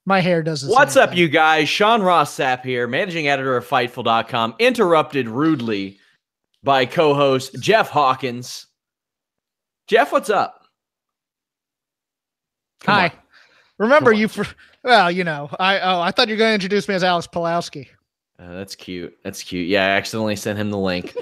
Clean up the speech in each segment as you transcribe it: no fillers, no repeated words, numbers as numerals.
My hair does the What's same up, thing. you guys? Sean Ross Sapp here, managing editor of Fightful.com, interrupted rudely by co-host Jeff Hawkins. Jeff, what's up? Hi. Remember you for, well, you know, I thought you were going to introduce me as Alex Pulowski. That's cute. That's cute. Yeah, I accidentally sent him the link.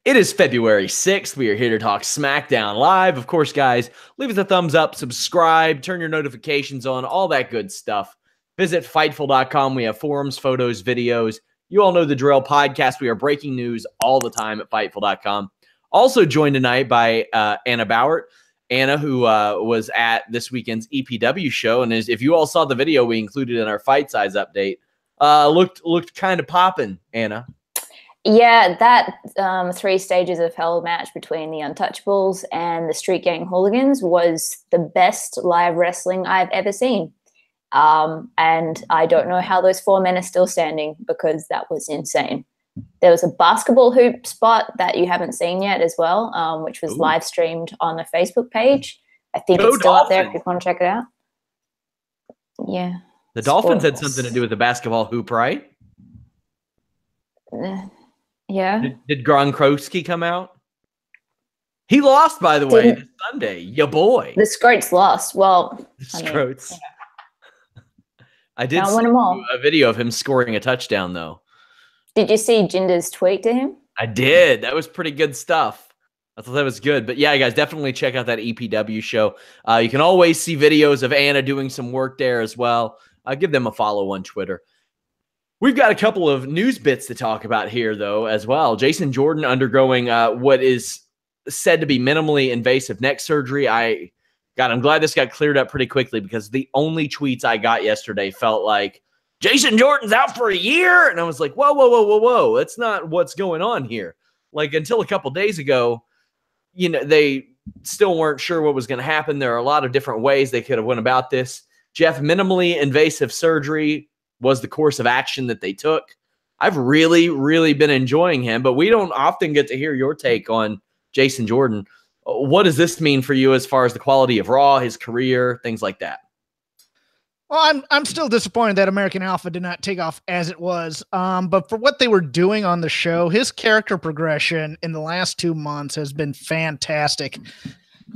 It is February 6th. We are here to talk SmackDown live. Of course, guys, leave us a thumbs up, subscribe, turn your notifications on, all that good stuff. Visit Fightful.com. We have forums, photos, videos. You all know the drill. Podcast. We are breaking news all the time at Fightful.com. Also joined tonight by Anna Bauert. Anna, who was at this weekend's EPW show, and if you all saw the video we included in our Fight Size update, looked kind of popping, Anna. Yeah, that 3 stages of hell match between the Untouchables and the Street Gang Hooligans was the best live wrestling I've ever seen. And I don't know how those 4 men are still standing because that was insane. There was a basketball hoop spot that you haven't seen yet as well, which was live streamed on the Facebook page. I think it's still up there if you want to check it out. Yeah. The Dolphins had something to do with the basketball hoop, right? Yeah. Did Gronkowski come out? He lost, by the way, this Sunday. Your boy. The Scroats lost. Well, the Scroats. I did see a video of him scoring a touchdown, though. Did you see Jinder's tweet to him? I did. That was pretty good stuff. I thought that was good. But yeah, guys, definitely check out that EPW show. You can always see videos of Anna doing some work there as well. Give them a follow on Twitter. We've got a couple of news bits to talk about here, though, as well. Jason Jordan undergoing what is said to be minimally invasive neck surgery. I'm glad this got cleared up pretty quickly because the only tweets I got yesterday felt like, Jason Jordan's out for a year. And I was like, whoa. That's not what's going on here. Like, until a couple days ago, you know, they still weren't sure what was going to happen. There are a lot of different ways they could have went about this. Jeff, minimally invasive surgery was the course of action that they took. I've really, really been enjoying him, but we don't often get to hear your take on Jason Jordan. What does this mean for you as far as the quality of Raw, his career, things like that? Well, I'm still disappointed that American Alpha did not take off as it was. But for what they were doing on the show, his character progression in the last 2 months has been fantastic.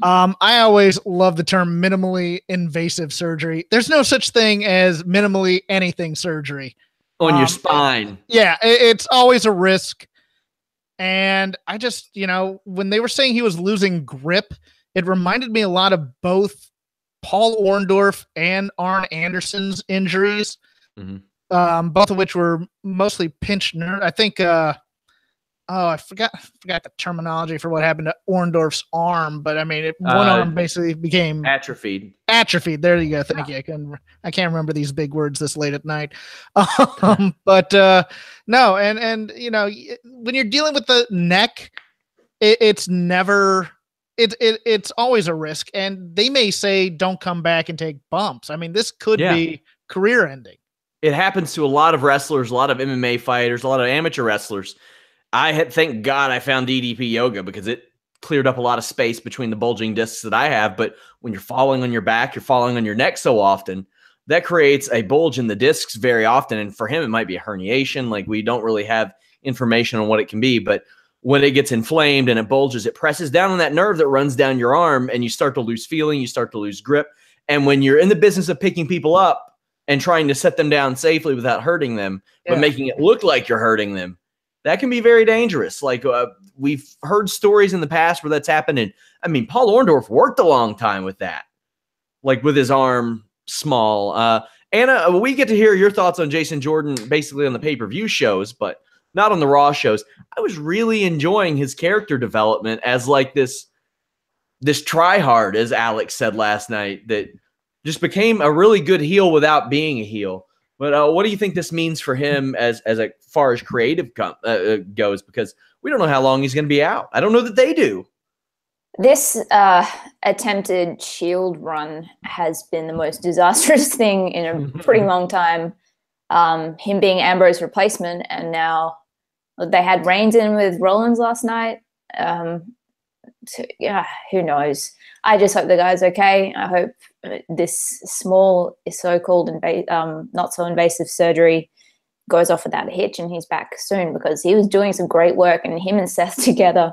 I always love the term minimally invasive surgery. There's no such thing as minimally anything surgery. On your spine. Yeah, it's always a risk. And I just, you know, when they were saying he was losing grip, it reminded me a lot of both Paul Orndorff and Arn Anderson's injuries, both of which were mostly pinched nerve. I think, I forgot the terminology for what happened to Orndorff's arm, but I mean, one arm basically became atrophied. Atrophied. There you go. Thank you. I can't remember these big words this late at night. But no, and you know, when you're dealing with the neck, it's never. It's always a risk, and they may say don't come back and take bumps. I mean, this could be career ending. It happens to a lot of wrestlers, a lot of MMA fighters, a lot of amateur wrestlers. Thank God I found DDP yoga because it cleared up a lot of space between the bulging discs that I have. But when you're falling on your back, you're falling on your neck so often, that creates a bulge in the discs very often. And for him, it might be a herniation. Like, we don't really have information on what it can be, but when it gets inflamed and it bulges, it presses down on that nerve that runs down your arm, and you start to lose feeling, you start to lose grip. And when you're in the business of picking people up and trying to set them down safely without hurting them, but making it look like you're hurting them, that can be very dangerous. Like, we've heard stories in the past where that's happened. And I mean, Paul Orndorff worked a long time with that, like with his arm small. Anna, we get to hear your thoughts on Jason Jordan basically on the pay-per-view shows, but not on the Raw shows. I was really enjoying his character development as like this try-hard, as Alex said last night, that just became a really good heel without being a heel. But what do you think this means for him as far as creative goes? Because we don't know how long he's going to be out. I don't know that they do. This attempted Shield run has been the most disastrous thing in a pretty long time. Him being Ambrose's replacement, and now they had Reigns in with Rollins last night. yeah, who knows? I just hope the guy's okay. I hope this small, so-called not so invasive surgery goes off without a hitch and he's back soon, because he was doing some great work, and him and Seth together,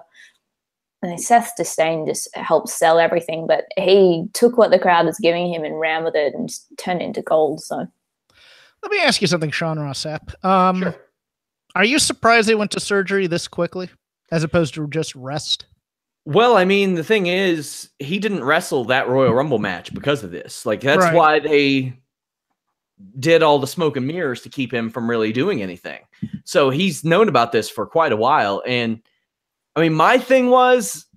and Seth's disdain just helps sell everything, but he took what the crowd was giving him and ran with it and just turned it into gold. So let me ask you something, Sean Ross Sapp. Sure. Are you surprised they went to surgery this quickly as opposed to just rest? Well, I mean, the thing is, he didn't wrestle that Royal Rumble match because of this. Like, that's Right. why they did all the smoke and mirrors to keep him from really doing anything. So he's known about this for quite a while. And I mean, my thing was,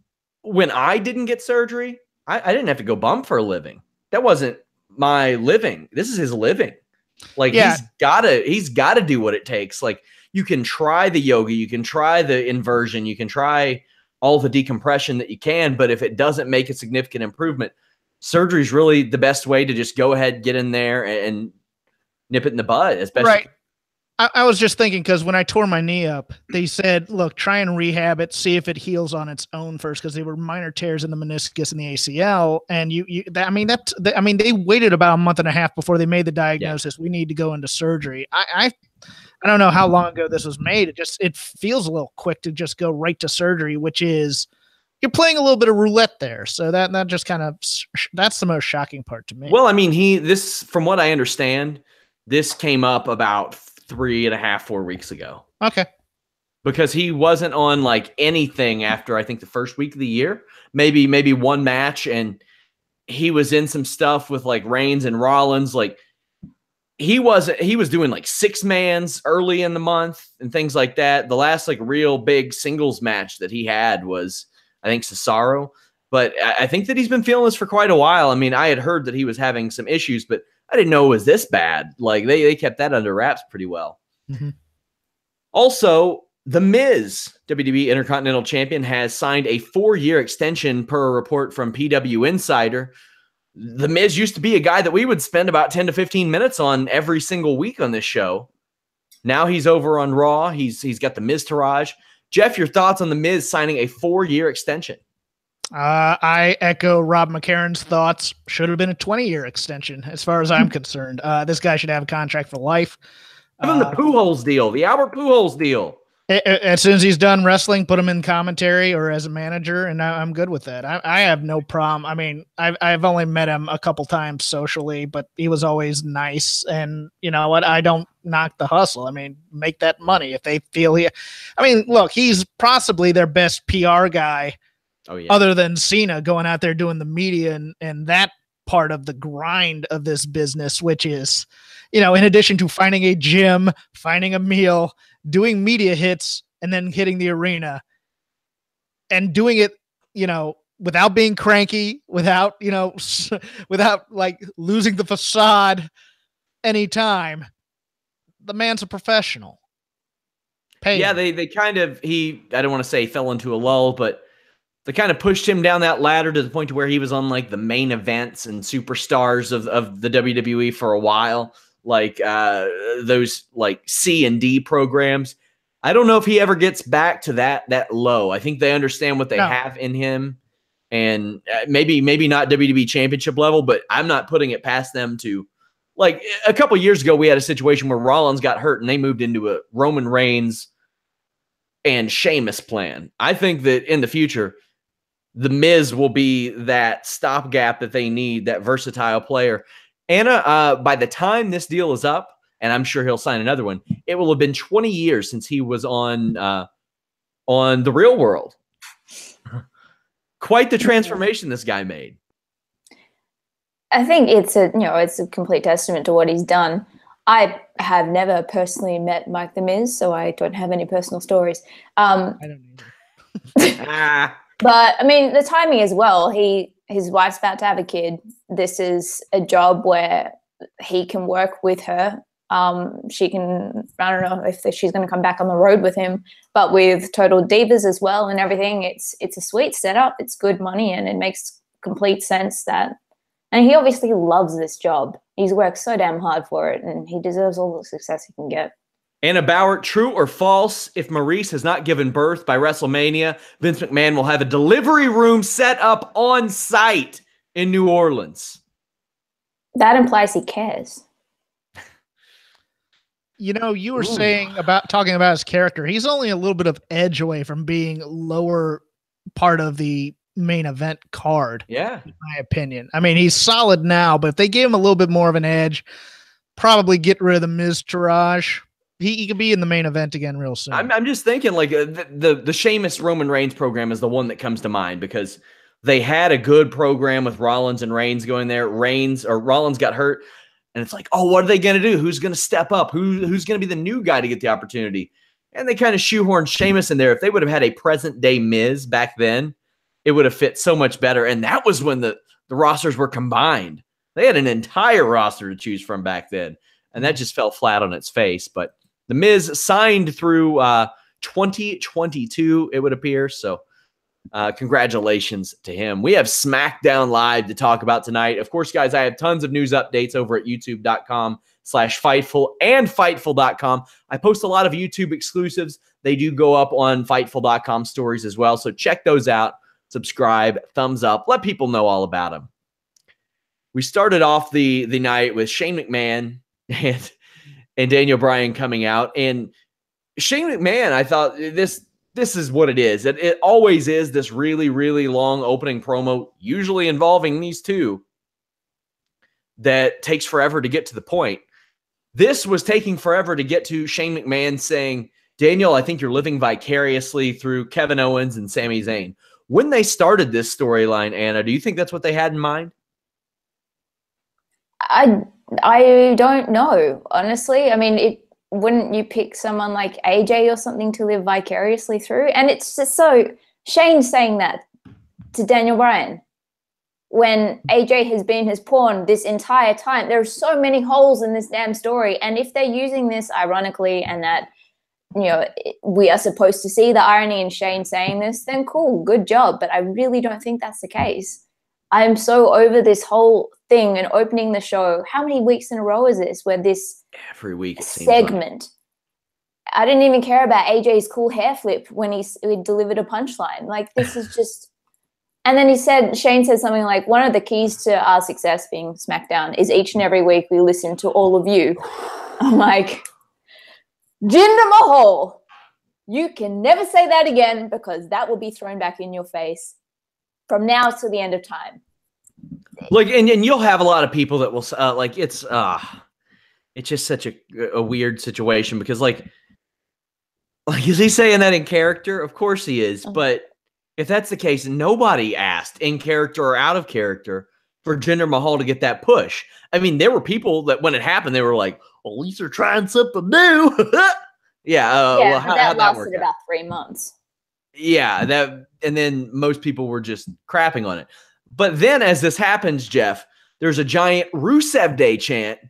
when I didn't get surgery, I didn't have to go bum for a living. That wasn't my living. This is his living. Like, Yeah. he's gotta do what it takes. Like, you can try the yoga, you can try the inversion, you can try all the decompression that you can, but if it doesn't make a significant improvement, surgery is really the best way to just go ahead, get in there and nip it in the bud as best. Right. I was just thinking, because when I tore my knee up, they said, look, try and rehab it, see if it heals on its own first, because they were minor tears in the meniscus and the ACL. And they waited about a month and a half before they made the diagnosis. Yeah. We need to go into surgery. I don't know how long ago this was made. It feels a little quick to just go right to surgery, which is, you're playing a little bit of roulette there. So that just kind of, that's the most shocking part to me. Well, I mean, this, from what I understand, this came up about 3.5, 4 weeks ago. Okay. Because he wasn't on like anything after, I think, the first week of the year, maybe one match. And he was in some stuff with like Reigns and Rollins. Like, he was doing like 6-mans early in the month and things like that. The last like real big singles match that he had was, I think, Cesaro. But I think that he's been feeling this for quite a while. I mean, I had heard that he was having some issues, but I didn't know it was this bad. Like, they kept that under wraps pretty well. Mm-hmm. Also, The Miz, WWE Intercontinental Champion, has signed a 4-year extension per a report from PW Insider. The Miz used to be a guy that we would spend about 10 to 15 minutes on every single week on this show. Now he's over on Raw. He's got the Miz-tourage. Jeff, your thoughts on The Miz signing a 4-year extension? I echo Rob McCarron's thoughts. Should have been a 20-year extension, as far as I'm concerned. This guy should have a contract for life. Give him the Pujols deal, the Albert Pujols deal. As soon as he's done wrestling, put him in commentary or as a manager, and I'm good with that. I have no problem. I mean, I've only met him a couple times socially, but he was always nice. And you know what? I don't knock the hustle. I mean, make that money if they feel look, he's possibly their best PR guy. Oh, yeah. Other than Cena going out there doing the media and that part of the grind of this business, which is, in addition to finding a gym, finding a meal, doing media hits, and then hitting the arena and doing it, without being cranky, without like losing the facade anytime. The man's a professional. Yeah, they kind of, I don't want to say fell into a lull, but they kind of pushed him down that ladder to the point to where he was on like the main events and superstars of the WWE for a while, like those like C and D programs. I don't know if he ever gets back to that low. I think they understand what they have in him, and maybe not WWE Championship level, but I'm not putting it past them to, like, a couple years ago we had a situation where Rollins got hurt and they moved into a Roman Reigns and Sheamus plan. I think that in the future, The Miz will be that stopgap that they need, that versatile player. Anna, by the time this deal is up, and I'm sure he'll sign another one, it will have been 20 years since he was on The Real World. Quite the transformation this guy made. I think it's a complete testament to what he's done. I have never personally met Mike The Miz, so I don't have any personal stories. I don't either. But I mean, the timing as well. His wife's about to have a kid. This is a job where he can work with her. She can, I don't know if she's going to come back on the road with him, but with Total Divas as well and everything, it's a sweet setup. It's good money, and it makes complete sense and he obviously loves this job. He's worked so damn hard for it, and he deserves all the success he can get. Anna Bauert, true or false? If Maurice has not given birth by WrestleMania, Vince McMahon will have a delivery room set up on site in New Orleans. That implies he cares. You know, you were talking about his character. He's only a little bit of edge away from being lower part of the main event card. Yeah. In my opinion. I mean, he's solid now, but if they gave him a little bit more of an edge, probably get rid of the Miz Taraj. He could be in the main event again real soon. I'm just thinking like the Sheamus Roman Reigns program is the one that comes to mind because they had a good program with Rollins and Reigns going there. Rollins got hurt, and it's like, oh, what are they going to do? Who's going to step up? Who's going to be the new guy to get the opportunity? And they kind of shoehorned Sheamus in there. If they would have had a present day Miz back then, it would have fit so much better. And that was when the rosters were combined. They had an entire roster to choose from back then, and that just fell flat on its face. But The Miz signed through 2022, it would appear. So congratulations to him. We have SmackDown Live to talk about tonight. Of course, guys, I have tons of news updates over at youtube.com/Fightful and Fightful.com. I post a lot of YouTube exclusives. They do go up on Fightful.com stories as well. So check those out. Subscribe, thumbs up. Let people know all about them. We started off the night with Shane McMahon and Daniel Bryan coming out. And Shane McMahon, I thought this is what it is. It always is this really, really long opening promo, usually involving these two, that takes forever to get to the point. This was taking forever to get to Shane McMahon saying, Daniel, I think you're living vicariously through Kevin Owens and Sami Zayn. When they started this storyline, Anna, do you think that's what they had in mind? I don't know, honestly. I mean, wouldn't you pick someone like AJ or something to live vicariously through? And it's just so Shane saying that to Daniel Bryan when AJ has been his pawn this entire time. There are so many holes in this damn story. And if they're using this ironically and that, you know, we are supposed to see the irony in Shane saying this, then cool, good job. But I really don't think that's the case. I'm so over this whole thing and opening the show. How many weeks in a row is this where this every week segment? I didn't even care about AJ's cool hair flip when he delivered a punchline. Like, this is just. And then Shane said something like, one of the keys to our success being SmackDown is each and every week we listen to all of you. I'm like, Jinder Mahal, you can never say that again because that will be thrown back in your face from now to the end of time. Like, and you'll have a lot of people that will like, it's just such a weird situation because like, is he saying that in character? Of course he is. But if that's the case, nobody asked in character or out of character for Jinder Mahal to get that push. I mean, there were people that when it happened, they were like, well, at least they're trying something new. Well, that lasted about 3 months. Yeah, and then most people were just crapping on it. But then as this happens, Jeff, there's a giant Rusev Day chant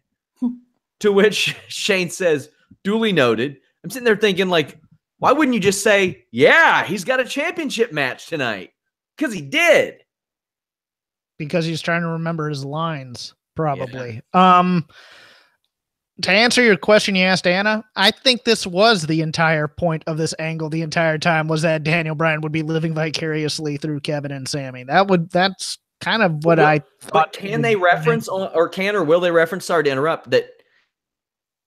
to which Shane says, duly noted. I'm sitting there thinking, like, why wouldn't you just say, yeah, he's got a championship match tonight? Because he did. Because he's trying to remember his lines, probably. Yeah. To answer your question you asked, Anna, I think this was the entire point of this angle the entire time was that Daniel Bryan would be living vicariously through Kevin and Sami. That's kind of what I thought. Can they reference or will they reference, sorry to interrupt, that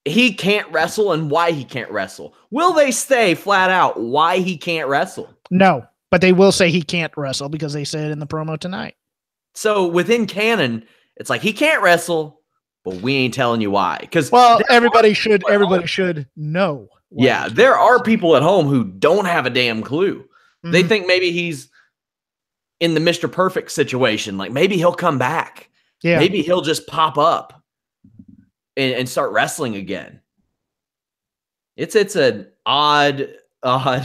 he can't wrestle and why he can't wrestle? Will they say flat out why he can't wrestle? No, but they will say he can't wrestle because they said it in the promo tonight. So within canon, it's like he can't wrestle, but we ain't telling you why. Because everybody should know. Yeah, there are people at home who don't have a damn clue. Mm-hmm. They think maybe he's in the Mr. Perfect situation. Like maybe he'll come back. Yeah. Maybe he'll just pop up and start wrestling again. It's an odd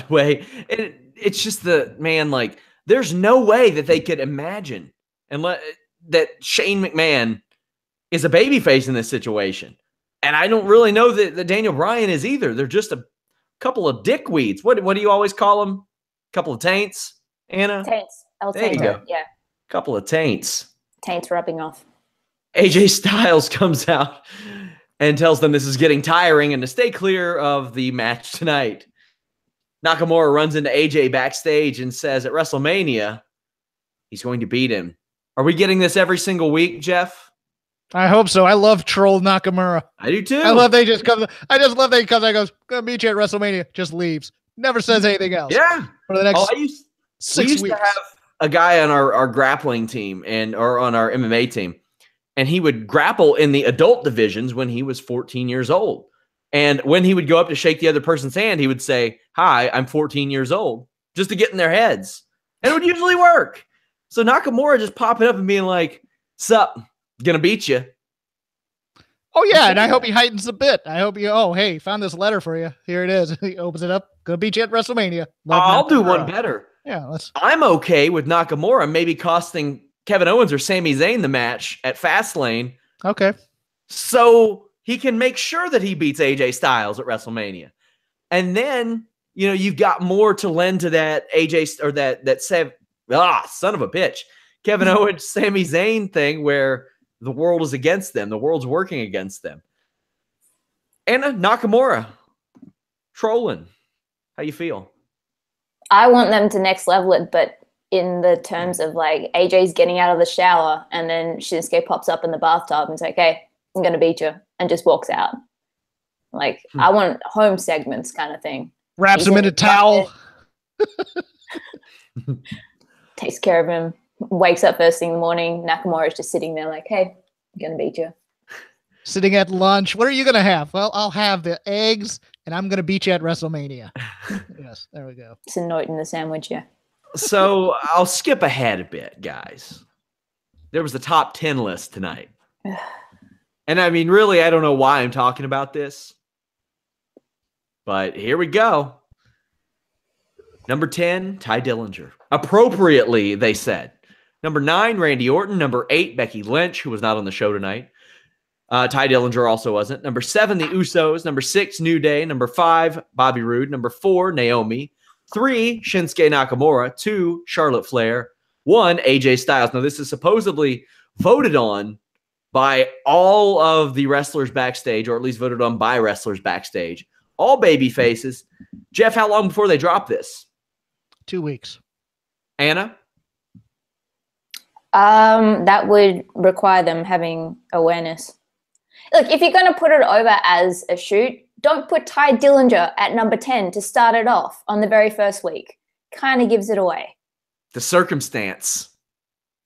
way. It's just like there's no way that they could imagine that Shane McMahon is a babyface in this situation. And I don't really know that Daniel Bryan is either. They're just a couple of dickweeds. What do you always call them? A couple of taints, Anna? Taints. There you go. Yeah. Couple of taints. Taints rubbing off. AJ Styles comes out and tells them this is getting tiring and to stay clear of the match tonight. Nakamura runs into AJ backstage and says at WrestleMania, he's going to beat him. Are we getting this every single week, Jeff? I hope so. I love Troll Nakamura. I do too. I love they just come. I just love they comes and goes, gonna meet you at WrestleMania. Just leaves. Never says anything else. Yeah. For the next we 6 used weeks. to have a guy on our grappling team or on our MMA team, and he would grapple in the adult divisions when he was 14 years old. And when he would go up to shake the other person's hand, he would say, "Hi, I'm 14 years old," just to get in their heads. And it would usually work. So Nakamura just popping up and being like, "Sup, gonna beat you." Oh, yeah, and I hope he heightens a bit. I hope hey, found this letter for you. Here it is. He opens it up. Gonna beat you at WrestleMania. I'll do one better. Yeah, I'm okay with Nakamura maybe costing Kevin Owens or Sami Zayn the match at Fastlane. Okay. So he can make sure that he beats AJ Styles at WrestleMania. And then, you've got more to lend to that AJ or son of a bitch, Kevin Owens, Sami Zayn thing where the world is against them. The world's working against them. Anna Nakamura trolling. How you feel? I want them to next level it, but in the terms of like AJ's getting out of the shower and then Shinsuke pops up in the bathtub and is like, "Hey, I'm going to beat you," and just walks out. Like, I want home segments kind of thing. Wraps him in a towel. Takes care of him. Wakes up first thing in the morning. Nakamura is just sitting there like, "Hey, I'm going to beat you." Sitting at lunch. What are you going to have? Well, I'll have the eggs and I'm going to beat you at WrestleMania. Yes, there we go. It's a note in the sandwich, yeah. So I'll skip ahead a bit, guys. There was the top 10 list tonight. And I mean, really, I don't know why I'm talking about this. But here we go. Number 10, Ty Dillinger. Appropriately, they said. Number 9, Randy Orton. Number 8, Becky Lynch, who was not on the show tonight. Ty Dillinger also wasn't. Number 7, the Usos. Number 6, New Day. Number 5, Bobby Roode. Number 4, Naomi. 3, Shinsuke Nakamura. 2, Charlotte Flair. 1, AJ Styles. Now, this is supposedly voted on by all of the wrestlers backstage, or at least voted on by wrestlers backstage. All baby faces. Jeff, how long before they drop this? 2 weeks. Anna? That would require them having awareness. Look, if you're going to put it over as a shoot, don't put Ty Dillinger at number 10 to start it off on the very first week. Kind of gives it away. The circumstance.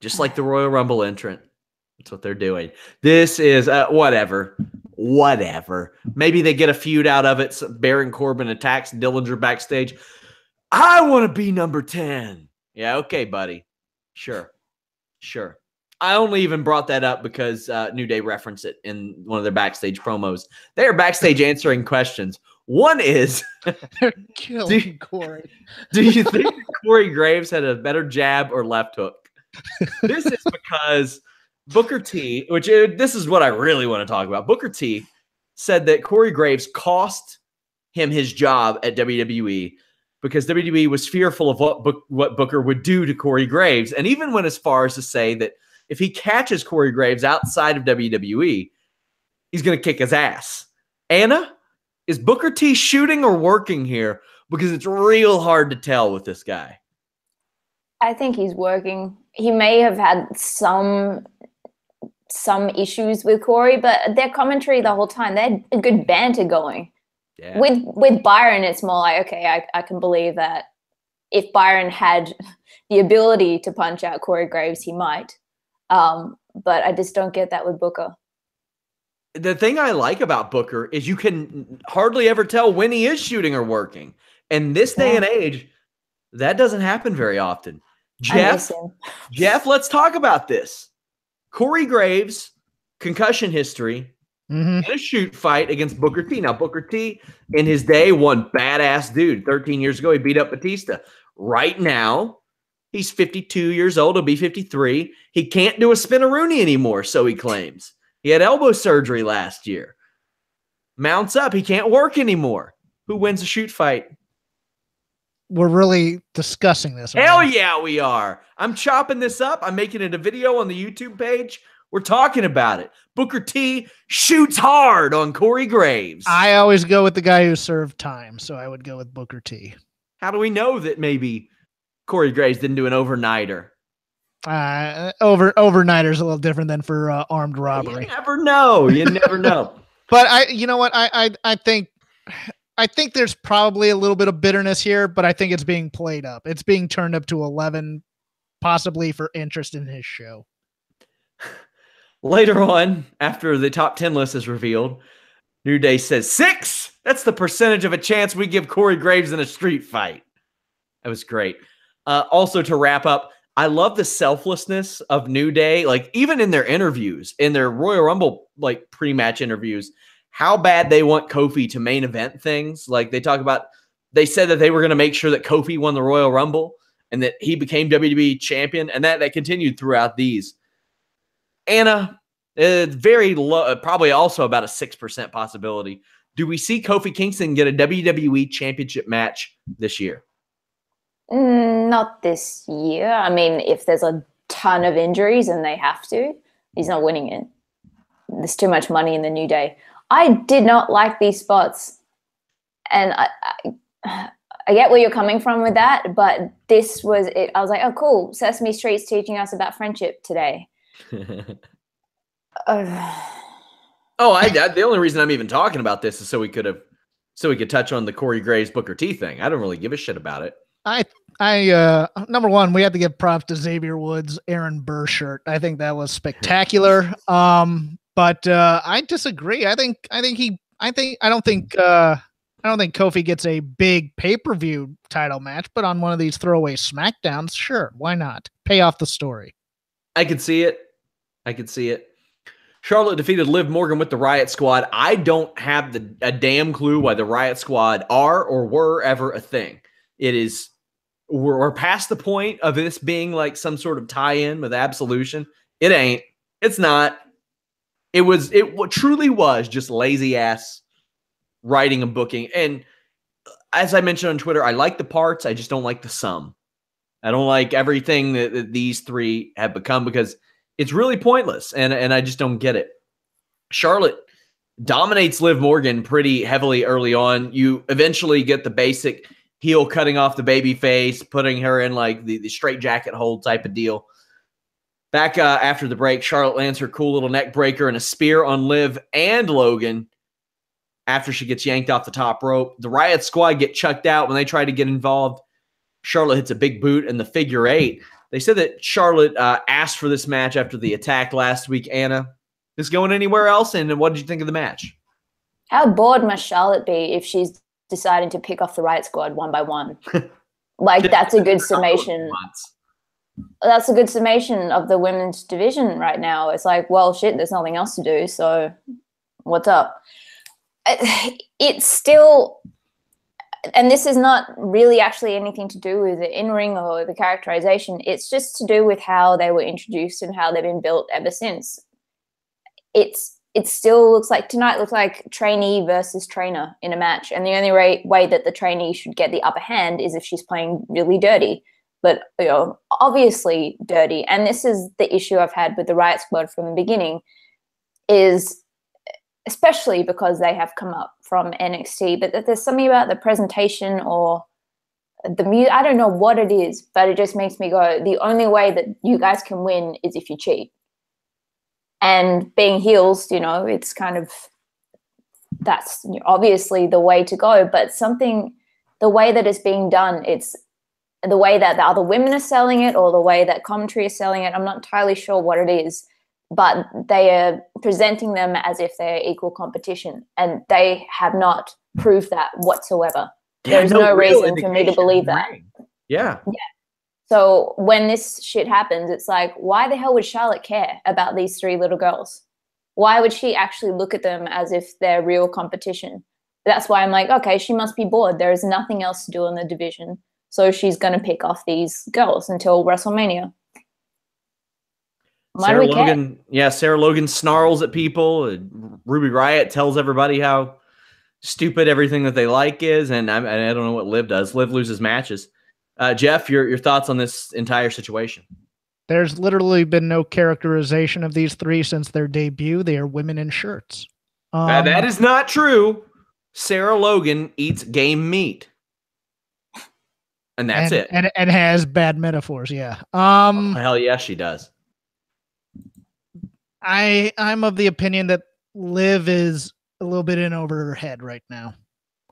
Just like the Royal Rumble entrant. That's what they're doing. This is whatever. Maybe they get a feud out of it. So Baron Corbin attacks Dillinger backstage. I want to be number 10. Yeah, okay, buddy. Sure. I only even brought that up because New Day referenced it in one of their backstage promos. They are backstage answering questions. One is, They're killing Corey. Do you think Corey Graves had a better jab or left hook? This is because Booker T, this is what I really want to talk about. Booker T said that Corey Graves cost him his job at WWE because WWE was fearful of what Booker would do to Corey Graves, and even went as far as to say that if he catches Corey Graves outside of WWE, he's going to kick his ass. Anna, is Booker T shooting or working here? Because it's real hard to tell with this guy. I think he's working. He may have had some issues with Corey, but their commentary the whole time, they had a good banter going. Yeah. With Byron, it's more like, okay, I can believe that if Byron had the ability to punch out Corey Graves, he might. But I just don't get that with Booker. The thing I like about Booker is you can hardly ever tell when he is shooting or working. And this day and age, that doesn't happen very often. Jeff, let's talk about this. Corey Graves, concussion history, in a shoot fight against Booker T. Now, Booker T, in his day, one badass dude. 13 years ago, he beat up Batista. Right now, he's 52 years old. He'll be 53. He can't do a spinaroonie anymore, so he claims. He had elbow surgery last year. Mounts up. He can't work anymore. Who wins a shoot fight? We're really discussing this. Hell yeah, we are. I'm chopping this up. I'm making it a video on the YouTube page. We're talking about it. Booker T shoots hard on Corey Graves. I always go with the guy who served time, so I would go with Booker T. How do we know that maybe Corey Graves didn't do an overnighter? Overnighters a little different than for armed robbery. You never know. You never know. But you know what? I think there's probably a little bit of bitterness here, but I think it's being played up. It's being turned up to 11, possibly for interest in his show. Later on, after the top 10 list is revealed, New Day says 6. That's the percentage of a chance we give Corey Graves in a street fight. That was great. Also, to wrap up, I love the selflessness of New Day. Like, even in their interviews, in their Royal Rumble, like, pre-match interviews, how bad they want Kofi to main event things. Like, they said that they were going to make sure that Kofi won the Royal Rumble and that he became WWE champion, and that continued throughout these. Anna, very low, probably also about a 6% possibility. Do we see Kofi Kingston get a WWE championship match this year? Not this year. I mean, if there's a ton of injuries and they have to, he's not winning it. There's too much money in the New Day. I did not like these spots. And I get where you're coming from with that, but this was it. I was like, oh, cool. Sesame Street's teaching us about friendship today. The only reason I'm even talking about this is so we could touch on the Corey Graves Booker T thing. I don't really give a shit about it. Number one, we have to give props to Xavier Woods' Aaron Burr shirt. I think that was spectacular. But I disagree. I don't think Kofi gets a big pay-per-view title match, but on one of these throwaway SmackDowns, sure, why not? Pay off the story. I could see it. Charlotte defeated Liv Morgan with the Riot Squad. I don't have a damn clue why the Riot Squad are or were ever a thing. We're past the point of this being like some sort of tie-in with Absolution. It ain't. It's not. It truly was just lazy ass writing and booking. And as I mentioned on Twitter, I like the parts. I just don't like the sum. I don't like everything that these three have become because it's really pointless. And I just don't get it. Charlotte dominates Liv Morgan pretty heavily early on. You eventually get the basic heel cutting off the baby face, putting her in like the straight jacket hold type of deal. Back after the break, Charlotte lands her cool little neck breaker and a spear on Liv and Logan after she gets yanked off the top rope. The Riot Squad get chucked out when they try to get involved. Charlotte hits a big boot in the figure 8. They said that Charlotte asked for this match after the attack last week. Anna, is going anywhere else? And what did you think of the match? How bored must Charlotte be if she's deciding to pick off the Riot Squad one by one? Like, that's a good summation. That's a good summation of the women's division right now. It's like, well, shit, there's nothing else to do, so what's up? It's still, and this is not really actually anything to do with the in-ring or the characterization. It's just to do with how they were introduced and how they've been built ever since. It still looks like, tonight looks like trainee versus trainer in a match. And the only way that the trainee should get the upper hand is if she's playing really dirty. But, obviously dirty. And this is the issue I've had with the Riot Squad from the beginning, is especially because they have come up from NXT, but there's something about the presentation or the music. I don't know what it is, but it just makes me go, the only way that you guys can win is if you cheat. And being heels, it's kind of, that's obviously the way to go, but the way that it's being done, it's the way that the other women are selling it or the way that commentary is selling it. I'm not entirely sure what it is, but they are presenting them as if they're equal competition, and they have not proved that whatsoever. Yeah, There's no reason for me to believe that. Yeah. So when this shit happens, it's like, why the hell would Charlotte care about these 3 little girls? Why would she actually look at them as if they're real competition? That's why I'm like, okay, she must be bored. There is nothing else to do in the division. So she's going to pick off these girls until WrestleMania. Sarah Logan snarls at people. Ruby Riott tells everybody how stupid everything that they like is. And I don't know what Liv does. Liv loses matches. Jeff, your thoughts on this entire situation? There's literally been no characterization of these three since their debut. They are women in shirts. That is not true. Sarah Logan eats game meat. And that's it. And has bad metaphors, yeah. Hell yeah, she does. I'm of the opinion that Liv is a little bit in over her head right now.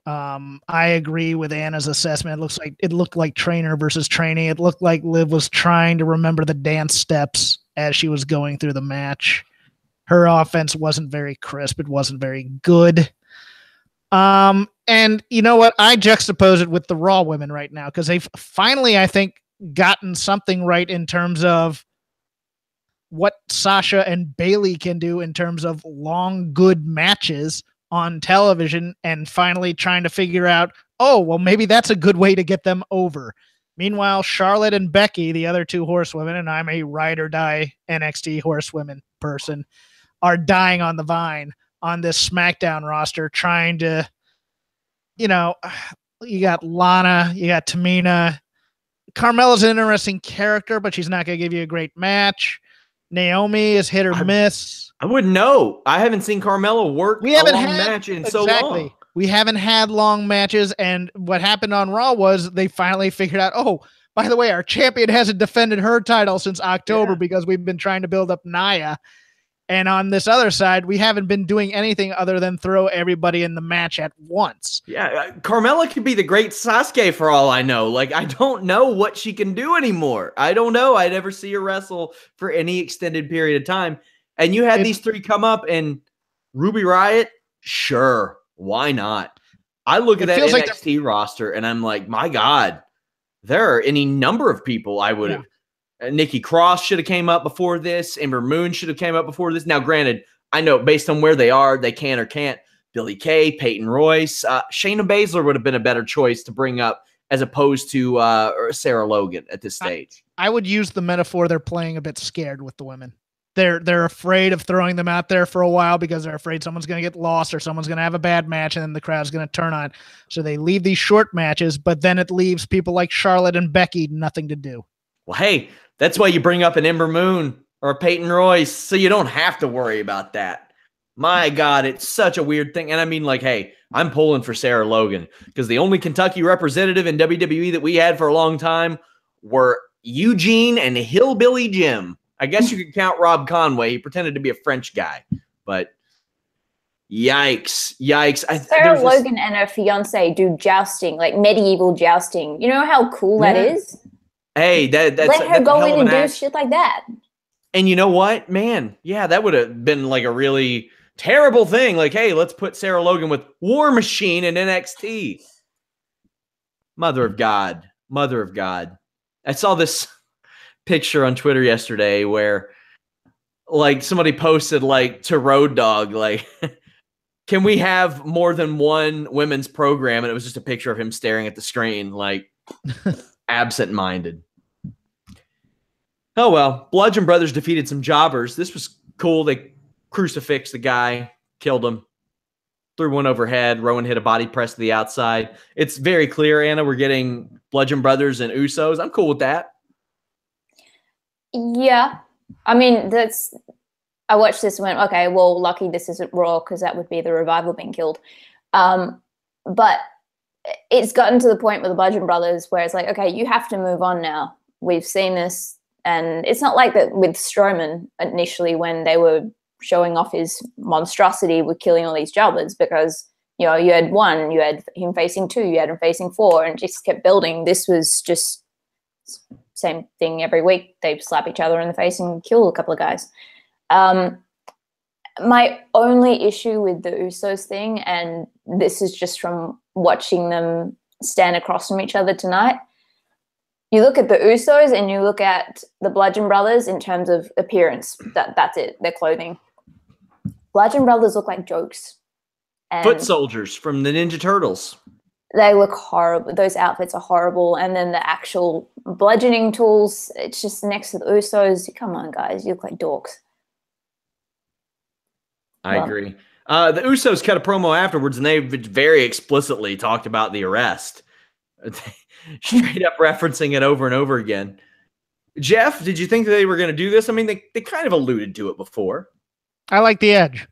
I agree with Anna's assessment. It looked like trainer versus trainee. It looked like Liv was trying to remember the dance steps as she was going through the match. Her offense wasn't very crisp. It wasn't very good. And you know what? I juxtapose it with the Raw women right now because they've finally, I think, gotten something right in terms of what Sasha and Bayley can do in terms of long, good matches on television, and finally trying to figure out, oh, well, maybe that's a good way to get them over. Meanwhile, Charlotte and Becky, the other two horsewomen, and I'm a ride or die NXT horsewomen person, are dying on the vine on this SmackDown roster, trying to, you got Lana, you got Tamina. Carmella's an interesting character, but she's not going to give you a great match. Naomi is hit or miss. I wouldn't know. I haven't seen Carmella work a long match in so long. We haven't had long matches, and what happened on Raw was they finally figured out, oh, by the way, our champion hasn't defended her title since October because we've been trying to build up Nia. And on this other side, we haven't been doing anything other than throw everybody in the match at once. Yeah, Carmella could be the great Sasuke for all I know. Like, I don't know what she can do anymore. I don't know. I'd ever see her wrestle for any extended period of time. And you had these three come up, and Ruby Riott, sure, why not? I look at that NXT roster, and I'm like, my God, there are any number of people I would have. Nikki Cross should have came up before this. Ember Moon should have came up before this. Now, granted, I know based on where they are, they can or can't. Billie Kay, Peyton Royce, Shayna Baszler would have been a better choice to bring up as opposed to Sarah Logan at this stage. I would use the metaphor they're playing a bit scared with the women. They're afraid of throwing them out there for a while because they're afraid someone's going to get lost or someone's going to have a bad match and then the crowd's going to turn on. So they leave these short matches, but then it leaves people like Charlotte and Becky nothing to do. Well, hey, that's why you bring up an Ember Moon or a Peyton Royce, so you don't have to worry about that. My God, it's such a weird thing. And I mean, like, hey, I'm pulling for Sarah Logan because the only Kentucky representative in WWE that we had for a long time were Eugene and Hillbilly Jim. I guess you could count Rob Conway. He pretended to be a French guy, but yikes. Sarah Logan and her fiance do jousting, like medieval jousting. You know how cool that is? Hey, that's let her go in and do shit like that. And you know what, man? Yeah, that would have been like a really terrible thing. Like, hey, let's put Sarah Logan with War Machine in NXT. Mother of God. I saw this picture on Twitter yesterday where like somebody posted like to Road Dogg, like, can we have more than one women's program? And it was just a picture of him staring at the screen, like absent-minded. Oh, well, Bludgeon Brothers defeated some jobbers. This was cool. They crucifixed the guy, killed him, threw one overhead. Rowan hit a body press to the outside. It's very clear, Anna, we're getting Bludgeon Brothers and Usos. I'm cool with that. Yeah. I mean, I watched this and went, okay, well, lucky this isn't Raw because that would be the Revival being killed. But it's gotten to the point with the Bludgeon Brothers where it's like, okay, you have to move on now. We've seen this. And it's not like that with Strowman initially when they were showing off his monstrosity with killing all these jobbers because, you had one, you had him facing two, you had him facing four, and just kept building. This was just same thing every week. They slap each other in the face and kill a couple of guys. My only issue with the Usos thing, and this is just from watching them stand across from each other tonight, you look at the Usos and you look at the Bludgeon Brothers in terms of appearance. That's it, their clothing. Bludgeon Brothers look like jokes. And foot soldiers from the Ninja Turtles. They look horrible. Those outfits are horrible. And then the actual bludgeoning tools, it's just next to the Usos. Come on, guys. You look like dorks. I agree. The Usos cut a promo afterwards, and they very explicitly talked about the arrest. Straight up referencing it over and over again. Jeff, did you think that they were going to do this? I mean, they kind of alluded to it before. I like the edge.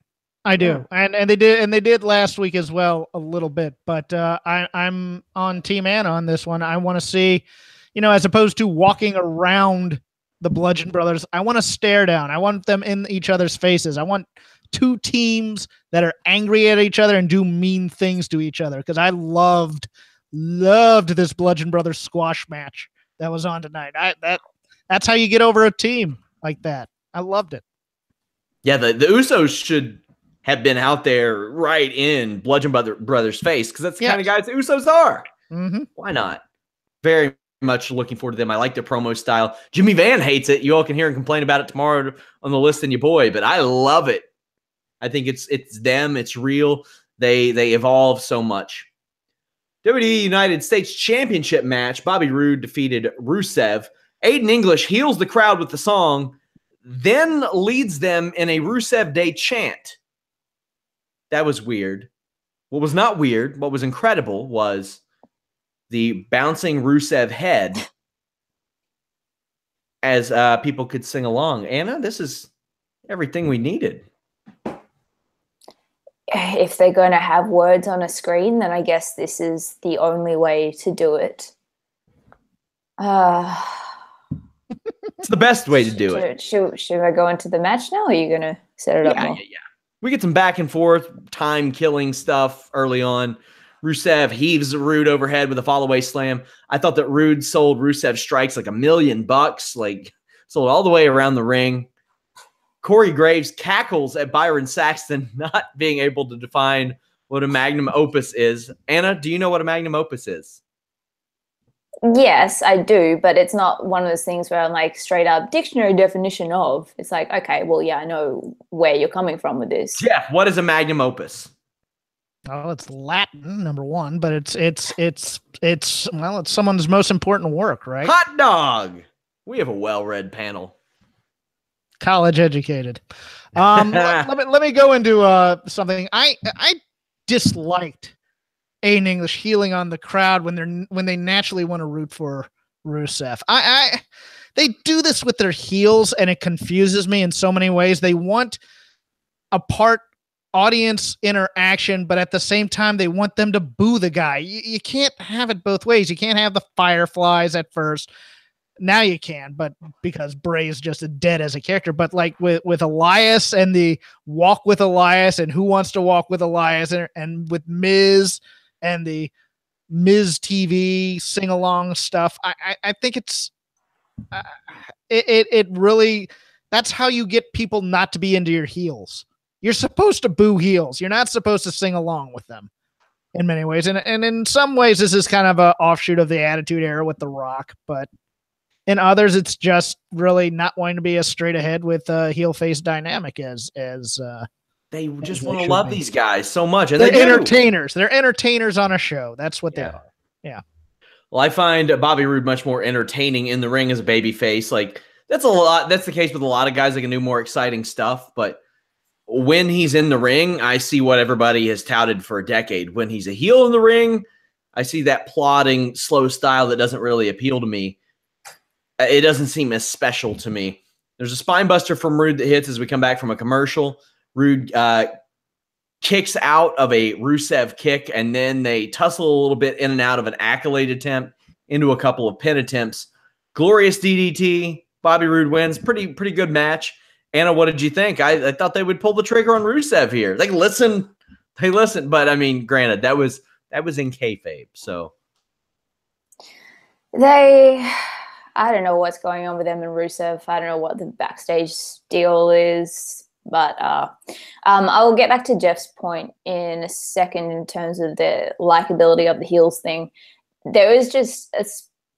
I do. And they did last week as well a little bit, but I'm on Team Anna on this one. I want to see, as opposed to walking around the Bludgeon Brothers, I want to stare down. I want them in each other's faces. I want two teams that are angry at each other and do mean things to each other, because I loved this Bludgeon Brothers squash match that was on tonight. That's how you get over a team like that. I loved it. Yeah, the Usos should have been out there right in Bludgeon Brothers' face, because that's the kind of guys the Usos are. Mm-hmm. Why not? Very much looking forward to them. I like their promo style. Jimmy Van hates it. You all can hear him complain about it tomorrow on the List and Your Boy, but I love it. I think it's them. It's real. They evolve so much. WWE United States Championship match. Bobby Roode defeated Rusev. Aiden English heals the crowd with the song, then leads them in a Rusev Day chant. That was weird. What was not weird, what was incredible, was the bouncing Rusev head as people could sing along. Anna, this is everything we needed. If they're going to have words on a screen, then I guess this is the only way to do it. It's the best way to do it. Should I go into the match now, or are you going to set it up more? Yeah. We get some back and forth, time-killing stuff early on. Rusev heaves Roode overhead with a fall-away slam. I thought that Roode sold Rusev strikes like $1 million, like sold all the way around the ring. Corey Graves cackles at Byron Saxton not being able to define what a magnum opus is. Anna, do you know what a magnum opus is? Yes, I do, but it's not one of those things where I'm like straight up dictionary definition of. It's like, okay, well, yeah, I know where you're coming from with this. Jeff, what is a magnum opus? Oh, it's Latin, number one, but it's someone's most important work, right? Hot dog. We have a well-read panel. College educated. Let me go into something. I disliked Aiden English healing on the crowd when they naturally want to root for Rusev. They do this with their heels, and it confuses me in so many ways. They want a audience interaction, but at the same time, they want them to boo the guy. You can't have it both ways. You can't have the Fireflies at first. Now you can, but because Bray's just dead as a character. But like with Elias and the walk with Elias and who wants to walk with Elias and with Miz and the Miz TV sing along stuff, I think it really, that's how you get people not to be into your heels. You're supposed to boo heels. You're not supposed to sing along with them in many ways. And in some ways, this is kind of an offshoot of the Attitude Era with The Rock, but in others, it's just really not wanting to be as straight ahead with heel face dynamic as they just want to love these guys so much. And they're entertainers. They're entertainers on a show. That's what they are. Yeah. Well, I find Bobby Roode much more entertaining in the ring as a baby face. Like that's the case with a lot of guys that can do more exciting stuff. But when he's in the ring, I see what everybody has touted for a decade. When he's a heel in the ring, I see that plodding, slow style that doesn't really appeal to me. It doesn't seem as special to me. There's a spine buster from Roode that hits as we come back from a commercial. Roode kicks out of a Rusev kick, and then they tussle a little bit in and out of an accolade attempt into a couple of pin attempts. Glorious DDT. Bobby Roode wins. Pretty good match. Anna, what did you think? I thought they would pull the trigger on Rusev here. They listen, but I mean, granted, that was in kayfabe. So I don't know what's going on with them and Rusev. I don't know what the backstage deal is, but I will get back to Jeff's point in a second in terms of the likability of the heels thing. There was just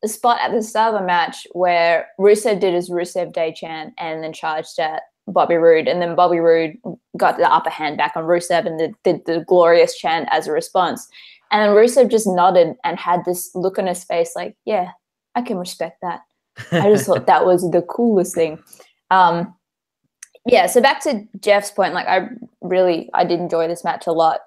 a spot at the start of the match where Rusev did his Rusev Day chant and then charged at Bobby Roode, and then Bobby Roode got the upper hand back on Rusev and did the glorious chant as a response. And then Rusev just nodded and had this look on his face like, yeah, I can respect that. I just thought that was the coolest thing. So back to Jeff's point, like I did enjoy this match a lot.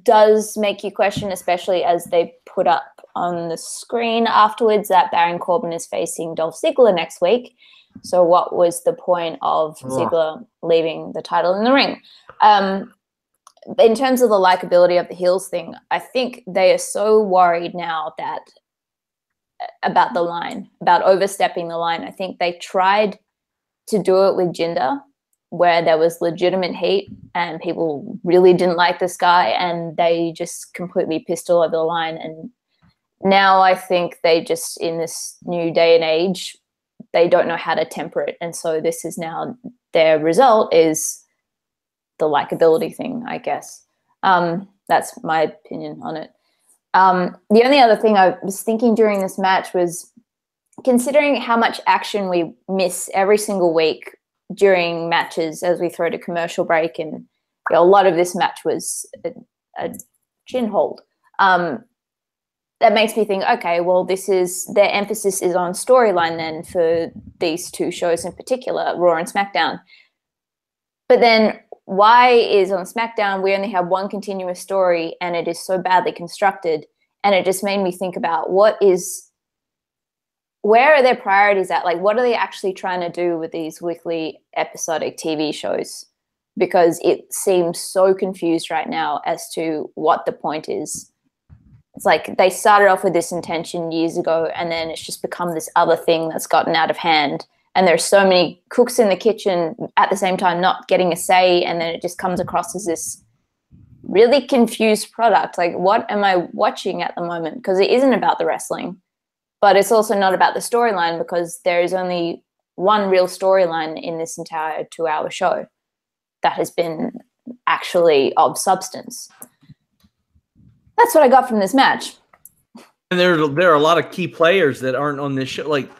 does make you question, especially as they put up on the screen afterwards that Baron Corbin is facing Dolph Ziggler next week. So what was the point of Ziggler leaving the title in the ring? In terms of the likability of the heels thing, I think they are so worried now that about the line, about overstepping the line. I think they tried to do it with Jinder, where there was legitimate heat and people really didn't like this guy, and they just completely pissed all over the line. And now I think they just, in this new day and age, they don't know how to temper it. And so this is now their result is the likability thing, I guess. That's my opinion on it. The only other thing I was thinking during this match was, considering how much action we miss every single week during matches as we throw to commercial break, and a lot of this match was a chin hold. That makes me think, okay, well, this is their emphasis is on storyline then for these two shows in particular, Raw and SmackDown. But then why is on SmackDown we only have one continuous story and it is so badly constructed? And it just made me think about where are their priorities at? Like, what are they actually trying to do with these weekly episodic TV shows? Because it seems so confused right now as to what the point is. It's like they started off with this intention years ago, and then it's just become this other thing that's gotten out of hand. And there's so many cooks in the kitchen at the same time not getting a say, and then it just comes across as this really confused product. Like, what am I watching at the moment? Because it isn't about the wrestling, but it's also not about the storyline, because there is only one real storyline in this entire 2-hour show that has been actually of substance. That's what I got from this match. And there are a lot of key players that aren't on this show. Like,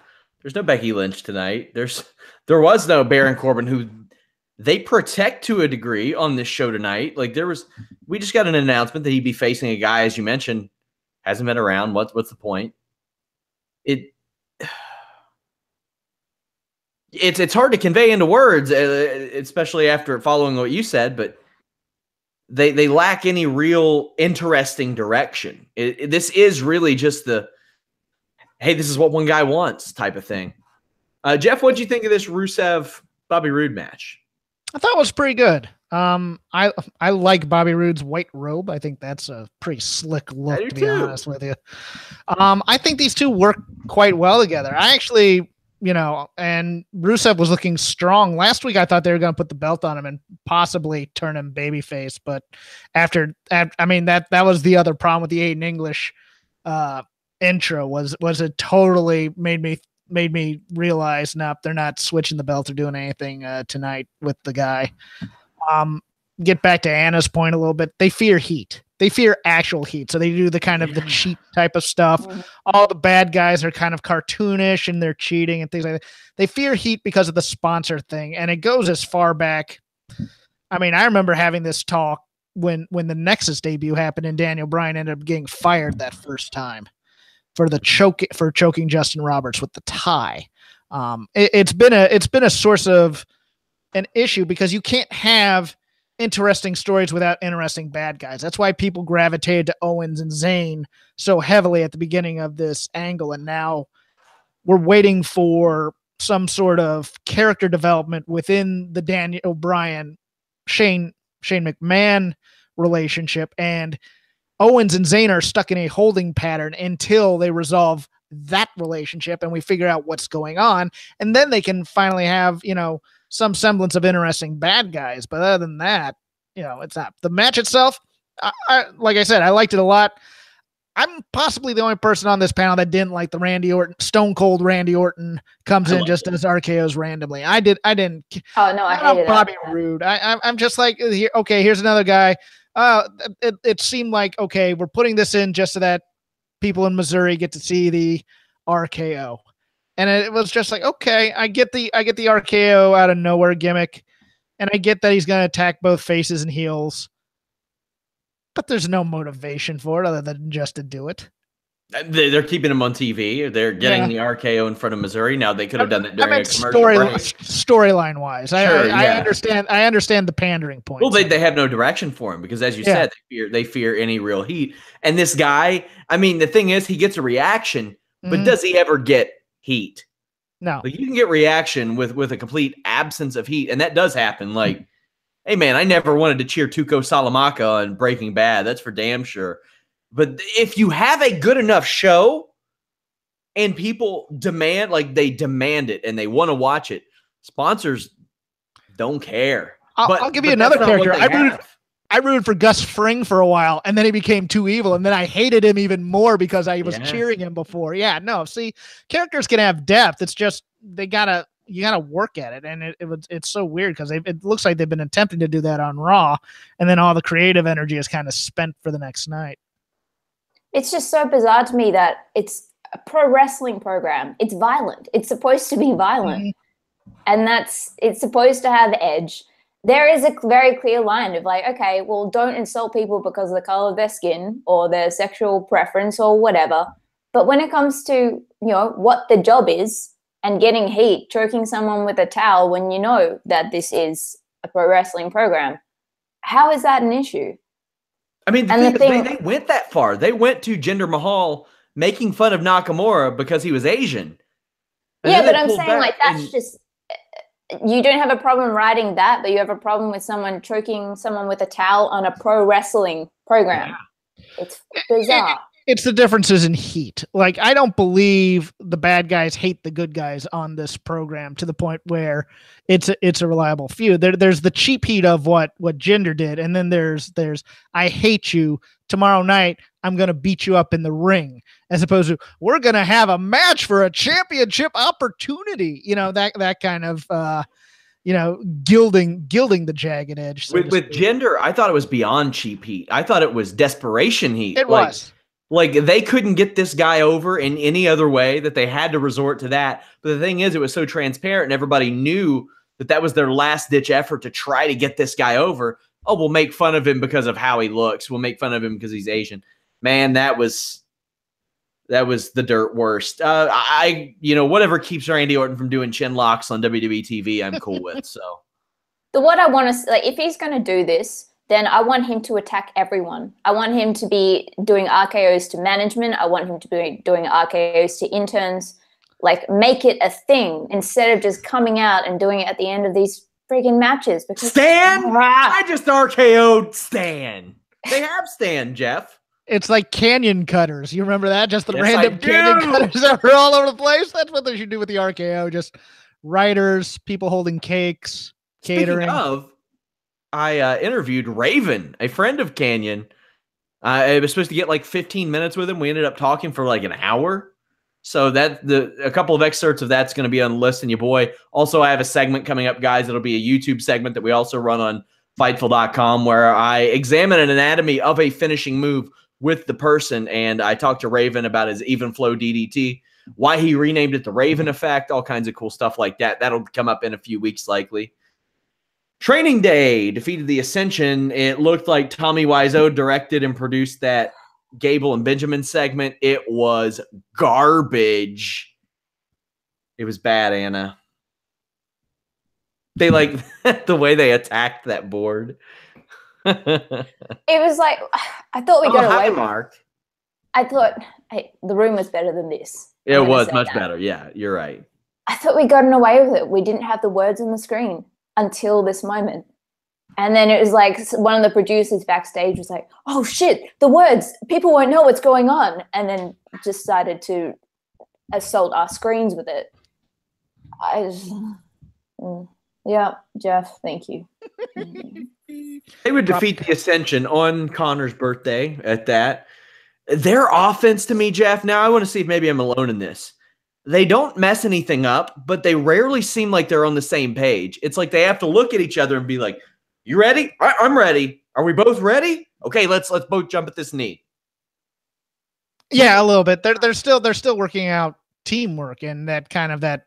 there's no Becky Lynch tonight. There was no Baron Corbin, who they protect to a degree on this show tonight. Like, we just got an announcement that he'd be facing a guy, as you mentioned, hasn't been around. What's the point? It's hard to convey into words, especially after following what you said, but they lack any real interesting direction. This is really just the, hey, this is what one guy wants type of thing. Jeff, what'd you think of this Rusev Bobby Roode match? I thought it was pretty good. I like Bobby Roode's white robe. I think that's a pretty slick look, to be honest with you. I think these two work quite well together. I actually, and Rusev was looking strong. Last week I thought they were going to put the belt on him and possibly turn him babyface, but after I mean, that was the other problem with the Aiden English intro was it totally made me realize, nope, they're not switching the belt or doing anything tonight with the guy. Get back to Anna's point a little bit. They fear heat. They fear actual heat. So they do the kind of the cheat type of stuff. All the bad guys are kind of cartoonish and they're cheating and things like that. They fear heat because of the sponsor thing. And it goes as far back. I mean, I remember having this talk when the Nexus debut happened and Daniel Bryan ended up getting fired that first time for choking Justin Roberts with the tie. It's been a source of an issue because you can't have interesting stories without interesting bad guys. That's why people gravitated to Owens and Zayn so heavily at the beginning of this angle. And now we're waiting for some sort of character development within the Daniel Bryan, Shane McMahon relationship. And Owens and Zayn are stuck in a holding pattern until they resolve that relationship and we figure out what's going on. And then they can finally have, some semblance of interesting bad guys. But other than that, it's not. The match itself, I like I said, I liked it a lot. I'm possibly the only person on this panel that didn't like the Randy Orton, Stone Cold Randy Orton comes in just as RKOs randomly. I didn't. Oh no, I hated Bobby Roode. I'm just like, here's another guy. It seemed like, okay, we're putting this in just so that people in Missouri get to see the RKO. And it was just like, okay, I get the RKO out of nowhere gimmick, and I get that he's going to attack both faces and heels, but there's no motivation for it other than just to do it. They're keeping him on TV. They're getting the RKO in front of Missouri. Now they could have done that during a commercial break. Storyline wise, Sure, I understand. I understand the pandering point. Well, they have no direction for him because, as you said, they fear any real heat. And this guy, I mean, the thing is, he gets a reaction, but does he ever get heat? No. Like, you can get reaction with a complete absence of heat, and that does happen. Like, hey man, I never wanted to cheer Tuco Salamanca on Breaking Bad. That's for damn sure. But if you have a good enough show and people demand, like they demand it and they want to watch it, sponsors don't care. I'll give you another character. I rooted for Gus Fring for a while, and then he became too evil, and then I hated him even more because I was cheering him before. Yeah, no, see, characters can have depth. It's just you gotta work at it, and it's so weird because it looks like they've been attempting to do that on Raw, and then all the creative energy is kind of spent for the next night. It's just so bizarre to me that it's a pro wrestling program. It's violent. It's supposed to be violent. And it's supposed to have edge. There is a very clear line of like, okay, well, don't insult people because of the color of their skin or their sexual preference or whatever. But when it comes to, what the job is and getting heat, choking someone with a towel when you know that this is a pro wrestling program, how is that an issue? I mean, they went that far. They went to Jinder Mahal making fun of Nakamura because he was Asian. Yeah, but I'm saying like that's just, you don't have a problem writing that, but you have a problem with someone choking someone with a towel on a pro wrestling program. Yeah. It's bizarre. It's the differences in heat. Like, I don't believe the bad guys hate the good guys on this program to the point where it's a reliable feud. There's the cheap heat of what Jinder did, and then there's I hate you. Tomorrow night, I'm going to beat you up in the ring, as opposed to we're going to have a match for a championship opportunity. That kind of gilding the jagged edge. So with Jinder, I thought it was beyond cheap heat. I thought it was desperation heat. It was. Like, they couldn't get this guy over in any other way, that they had to resort to that. But the thing is, it was so transparent and everybody knew that was their last-ditch effort to try to get this guy over. Oh, we'll make fun of him because of how he looks. We'll make fun of him because he's Asian. Man, that was the dirt worst. Whatever keeps Randy Orton from doing chin locks on WWE TV, I'm cool with. So, what I want to, like, if he's going to do this, then I want him to attack everyone. I want him to be doing RKOs to management. I want him to be doing RKOs to interns. Like, make it a thing instead of just coming out and doing it at the end of these freaking matches. Because Stan? I just RKO'd Stan. They have Stan, Jeff. It's like canyon cutters. You remember that? Just the random canyon cutters that were all over the place. That's what they should do with the RKO. Just writers, people holding cakes, catering. Speaking of, I interviewed Raven, a friend of Canyon. I was supposed to get like 15 minutes with him. We ended up talking for like an hour. So a couple of excerpts of that's going to be on Listen You Boy. Also, I have a segment coming up, guys. It'll be a YouTube segment that we also run on Fightful.com where I examine an anatomy of a finishing move with the person. And I talked to Raven about his even flow DDT, why he renamed it the Raven effect, all kinds of cool stuff like that. That'll come up in a few weeks likely. Training Day defeated the Ascension. It looked like Tommy Wiseau directed and produced that Gable and Benjamin segment. It was garbage. It was bad, Anna. They like the way they attacked that board. It was like, I thought we got away. Mark. I thought, hey, the room was better than this. It was much better. Yeah, you're right. I thought we gotten away with it. We didn't have the words on the screen until this moment. And then it was like one of the producers backstage was like, oh shit, the words, people won't know what's going on. And then decided to assault our screens with it. Yeah, Jeff, thank you. They would defeat the Ascension on Connor's birthday at that. Their offense to me, Jeff, now I want to see if maybe I'm alone in this. They don't mess anything up, but they rarely seem like they're on the same page. It's like they have to look at each other and be like, you ready? I'm ready. Are we both ready? Okay, let's both jump at this knee. Yeah, a little bit. They're still working out teamwork and that kind of that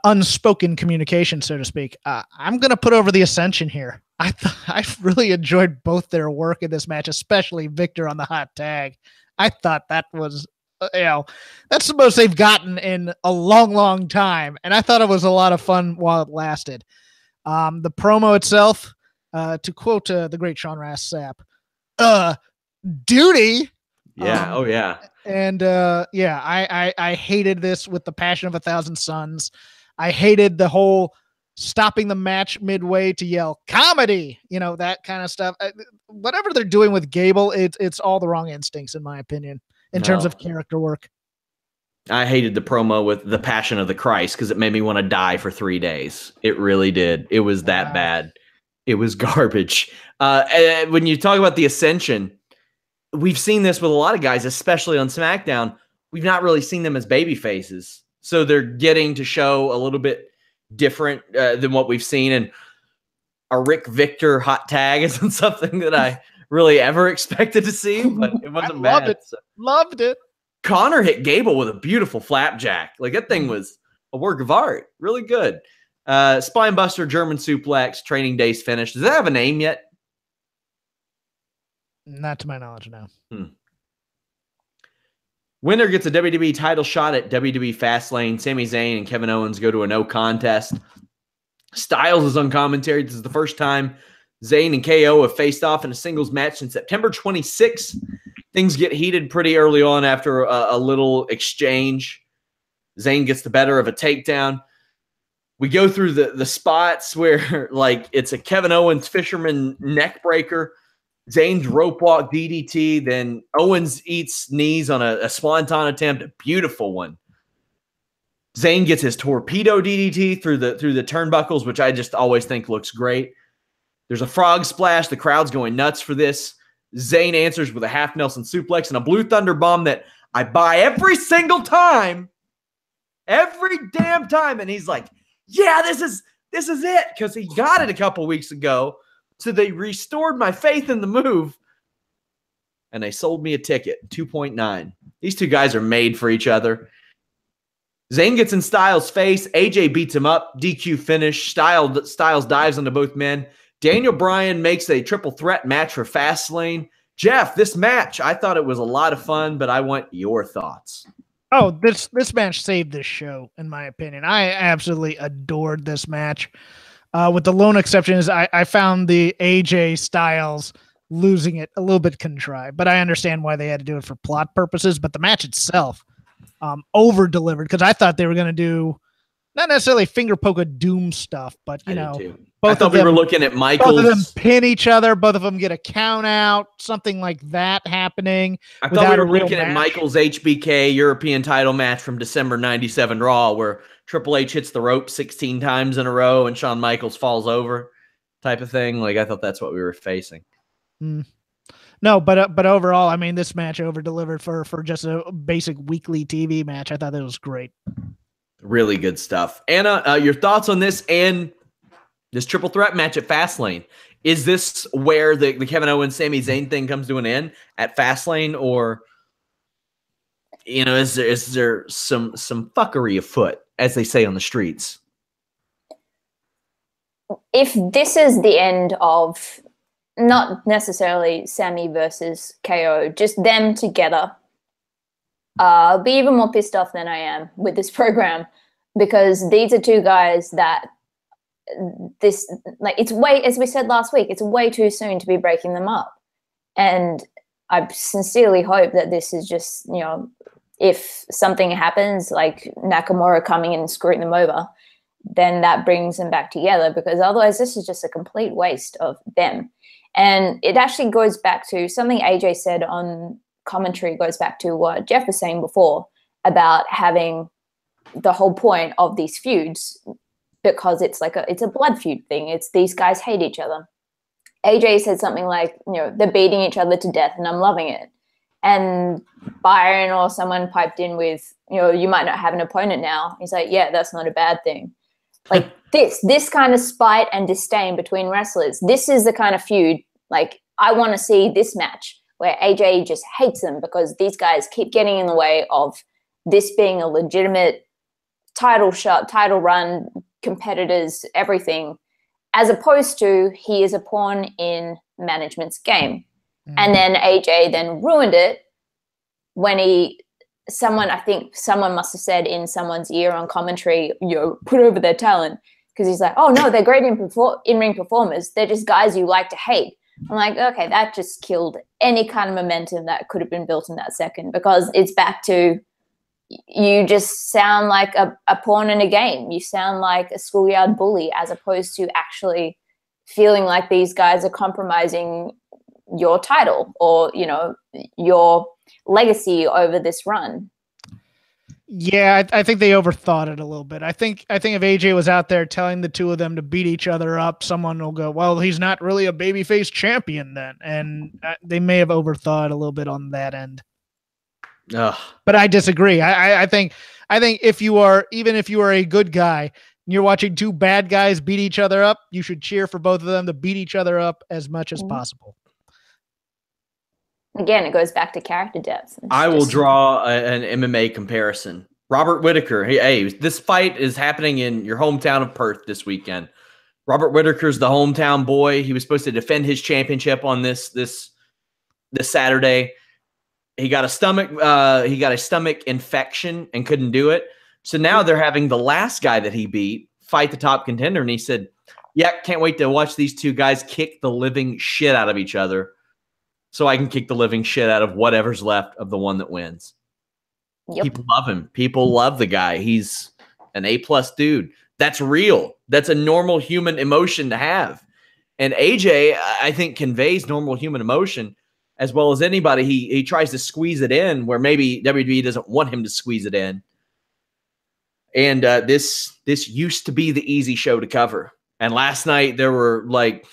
unspoken communication, so to speak. I'm going to put over the Ascension here. I really enjoyed both their work in this match, especially Victor on the hot tag. I thought that was, that's the most they've gotten in a long, long time. And I thought it was a lot of fun while it lasted. The promo itself, to quote the great Ross Sapp, duty. Yeah. Yeah. And I hated this with the passion of 1,000 suns. I hated the whole stopping the match midway to yell comedy, that kind of stuff. Whatever they're doing with Gable, it's all the wrong instincts, in my opinion, in terms of character work. I hated the promo with the Passion of the Christ because it made me want to die for 3 days. It really did. It was that bad. It was garbage. When you talk about the Ascension, we've seen this with a lot of guys, especially on SmackDown. We've not really seen them as baby faces. So they're getting to show a little bit different than what we've seen. And a Rick Victor hot tag isn't something that I really ever expected to see, but it wasn't bad. Loved it. Connor hit Gable with a beautiful flapjack. Like, that thing was a work of art. Really good. Spinebuster, German suplex, Training Day's finish. Does that have a name yet? Not to my knowledge, no. Winner gets a WWE title shot at WWE Fastlane. Sami Zayn and Kevin Owens go to a no contest. Styles is on commentary. This is the first time Zayn and KO have faced off in a singles match since September 26th. Things get heated pretty early on after a little exchange. Zayn gets the better of a takedown. We go through the spots where, like, it's a Kevin Owens fisherman neck breaker, Zayn's rope walk DDT, then Owens eats knees on a swanton attempt, a beautiful one. Zayn gets his torpedo DDT through the turnbuckles, which I just always think looks great. There's a frog splash. The crowd's going nuts for this. Zayn answers with a half Nelson suplex and a Blue Thunder bomb that I buy every single time. Every damn time. And he's like, yeah, this is it. Because he got it a couple weeks ago. So they restored my faith in the move. And they sold me a ticket, 2.9. These two guys are made for each other. Zayn gets in Styles' face. AJ beats him up. DQ finish. Styles dives onto both men. Daniel Bryan makes a triple threat match for Fastlane. Jeff, this match, I thought it was a lot of fun, but I want your thoughts. Oh, this match saved this show, in my opinion. I absolutely adored this match. With the lone exception is I found the AJ Styles losing it a little bit contrived, but I understand why they had to do it for plot purposes. But the match itself over-delivered, because I thought they were going to do not necessarily finger poke of doom stuff, but I thought we were looking at Michaels. Both of them pin each other. Both of them get a count out, something like that happening. I thought we were looking at Michaels' HBK European title match from December 97 Raw, where Triple H hits the rope 16 times in a row and Shawn Michaels falls over type of thing. Like, I thought that's what we were facing. No, but overall, I mean, this match over-delivered for just a basic weekly TV match. I thought that was great. Really good stuff. Anna, your thoughts on this and this triple threat match at Fastlane? Is this where the Kevin Owens, Sami Zayn thing comes to an end at Fastlane, or is there some fuckery afoot, as they say on the streets? If this is the end of not necessarily Sami versus KO, just them together, I'll be even more pissed off than I am with this program, because these are two guys that it's way, as we said last week, it's way too soon to be breaking them up. And I sincerely hope that this is just, if something happens like Nakamura coming in and screwing them over, then that brings them back together, because otherwise this is just a complete waste of them. And it actually goes back to something AJ said on commentary, goes back to what Jeff was saying before about having the whole point of these feuds, because it's a blood feud thing. It's these guys hate each other. AJ said something like, they're beating each other to death and I'm loving it. And Byron or someone piped in with, you might not have an opponent now. He's like, yeah, that's not a bad thing. Like this kind of spite and disdain between wrestlers. This is the kind of feud, like, I want to see this match where AJ just hates them because these guys keep getting in the way of this being a legitimate title shot, title run, competitors, everything, as opposed to he is a pawn in management's game. And then AJ then ruined it when I think someone must have said in someone's ear on commentary, put over their talent. Because he's like, oh no, they're great in-ring performers. They're just guys you like to hate. I'm like, okay, that just killed any kind of momentum that could have been built in that second, because it's back to you just sound like a pawn in a game. You sound like a schoolyard bully, as opposed to actually feeling like these guys are compromising your title or, your legacy over this run. Yeah, I think they overthought it a little bit. I think if AJ was out there telling the two of them to beat each other up, someone will go, well, he's not really a babyface champion then. And they may have overthought a little bit on that end. Ugh. But I disagree. I think if you are a good guy and you're watching two bad guys beat each other up, you should cheer for both of them to beat each other up as much as possible. Again, it goes back to character depth. I will draw an MMA comparison. Robert Whittaker. Hey, this fight is happening in your hometown of Perth this weekend. Robert Whittaker's the hometown boy. He was supposed to defend his championship on this Saturday. He got a stomach infection and couldn't do it. So now they're having the last guy that he beat fight the top contender, and he said, "Yeah, can't wait to watch these two guys kick the living shit out of each other, so I can kick the living shit out of whatever's left of the one that wins." Yep. People love him. People love the guy. He's an A+ dude. That's real. That's a normal human emotion to have. And AJ, I think, conveys normal human emotion as well as anybody. He tries to squeeze it in where maybe WWE doesn't want him to squeeze it in. And this used to be the easy show to cover. And last night there were like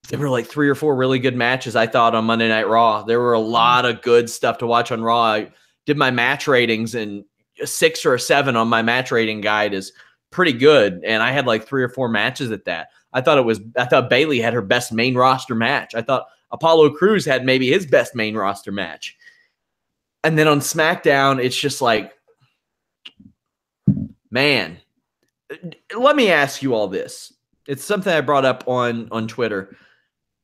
3 or 4 really good matches, I thought, on Monday Night Raw. There were a lot of good stuff to watch on Raw. I did my match ratings, and a 6 or a 7 on my match rating guide is pretty good. And I had like 3 or 4 matches at that. I thought Bayley had her best main roster match. I thought Apollo Crews had maybe his best main roster match. And then on SmackDown, it's just like, man, let me ask you all this. It's something I brought up on Twitter.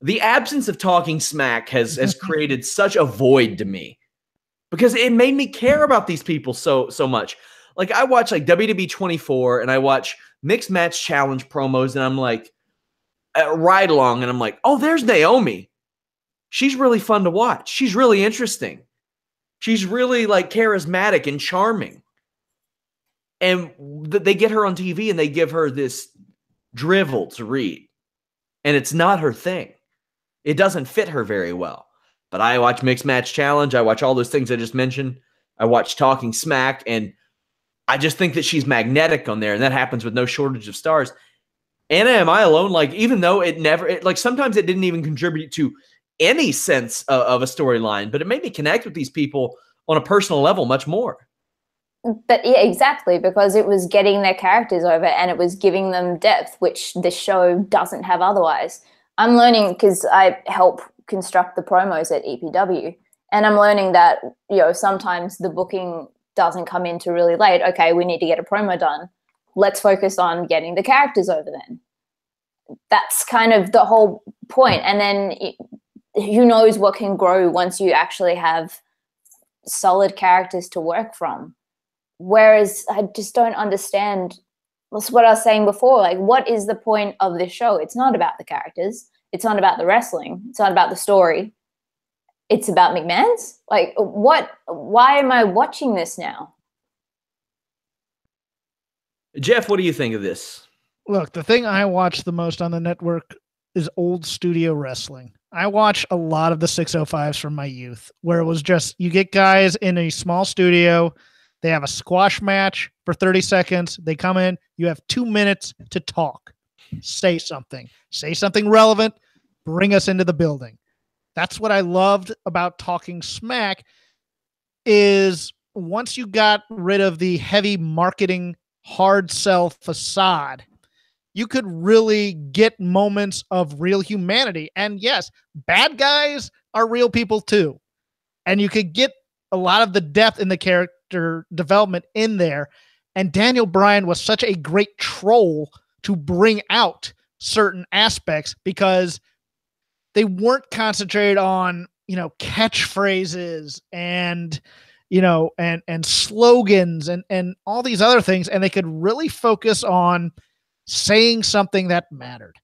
The absence of talking smack has created such a void to me, because it made me care about these people so much. Like, I watch like WWE 24 and I watch mixed match challenge promos, and I'm like, ride along, and I'm like, oh, there's Naomi. She's really fun to watch. She's really interesting. She's really like charismatic and charming. And they get her on TV and they give her this drivel to read. And it's not her thing. It doesn't fit her very well. But I watch Mixed Match Challenge. I watch all those things I just mentioned. I watch Talking Smack. And I just think that she's magnetic on there. And that happens with no shortage of stars. Anna, am I alone? Like, even though sometimes it didn't even contribute to any sense of a storyline, but it made me connect with these people on a personal level much more. But yeah, exactly, because it was getting their characters over and it was giving them depth, which the show doesn't have otherwise. I'm learning, because I help construct the promos at EPW, and I'm learning that, sometimes the booking doesn't come into really late. Okay, we need to get a promo done. Let's focus on getting the characters over then. That's kind of the whole point. And then who knows what can grow once you actually have solid characters to work from. Whereas I just don't understand. That's what I was saying before. Like, what is the point of this show? It's not about the characters. It's not about the wrestling. It's not about the story. It's about McMahon's. Like, what? Why am I watching this now? Jeff, what do you think of this? Look, the thing I watch the most on the network is old studio wrestling. I watch a lot of the 605s from my youth, where it was just, you get guys in a small studio. They have a squash match for 30 seconds. They come in. You have 2 minutes to talk. Say something. Say something relevant. Bring us into the building. That's what I loved about Talking Smack, is once you got rid of the heavy marketing, hard sell facade, you could really get moments of real humanity. And yes, bad guys are real people too. And you could get a lot of the depth in the character development in there. And Daniel Bryan was such a great troll to bring out certain aspects because they weren't concentrated on, catchphrases and, and slogans and all these other things. And they could really focus on saying something that mattered.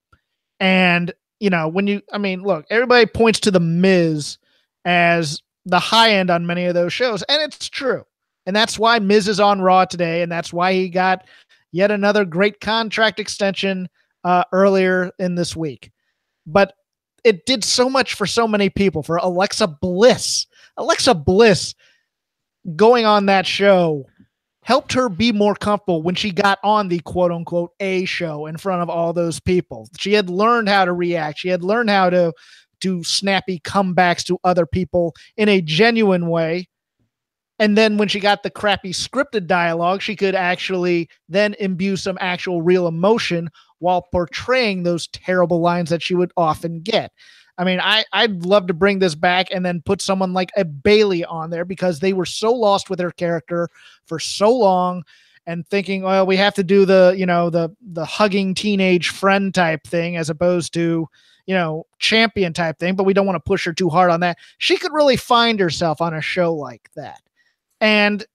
And, look, everybody points to The Miz as the high end on many of those shows. And it's true. And that's why Miz is on Raw today. And that's why he got yet another great contract extension earlier in this week. But it did so much for so many people. For Alexa Bliss going on that show helped her be more comfortable when she got on the quote unquote A show in front of all those people. She had learned how to react. She had learned how to do snappy comebacks to other people in a genuine way. And then when she got the crappy scripted dialogue, she could actually then imbue some actual real emotion while portraying those terrible lines that she would often get. I mean, I'd love to bring this back and then put someone like a Bayley on there because they were so lost with her character for so long and thinking, well, we have to do the hugging teenage friend type thing as opposed to, champion type thing, but we don't want to push her too hard on that. She could really find herself on a show like that. And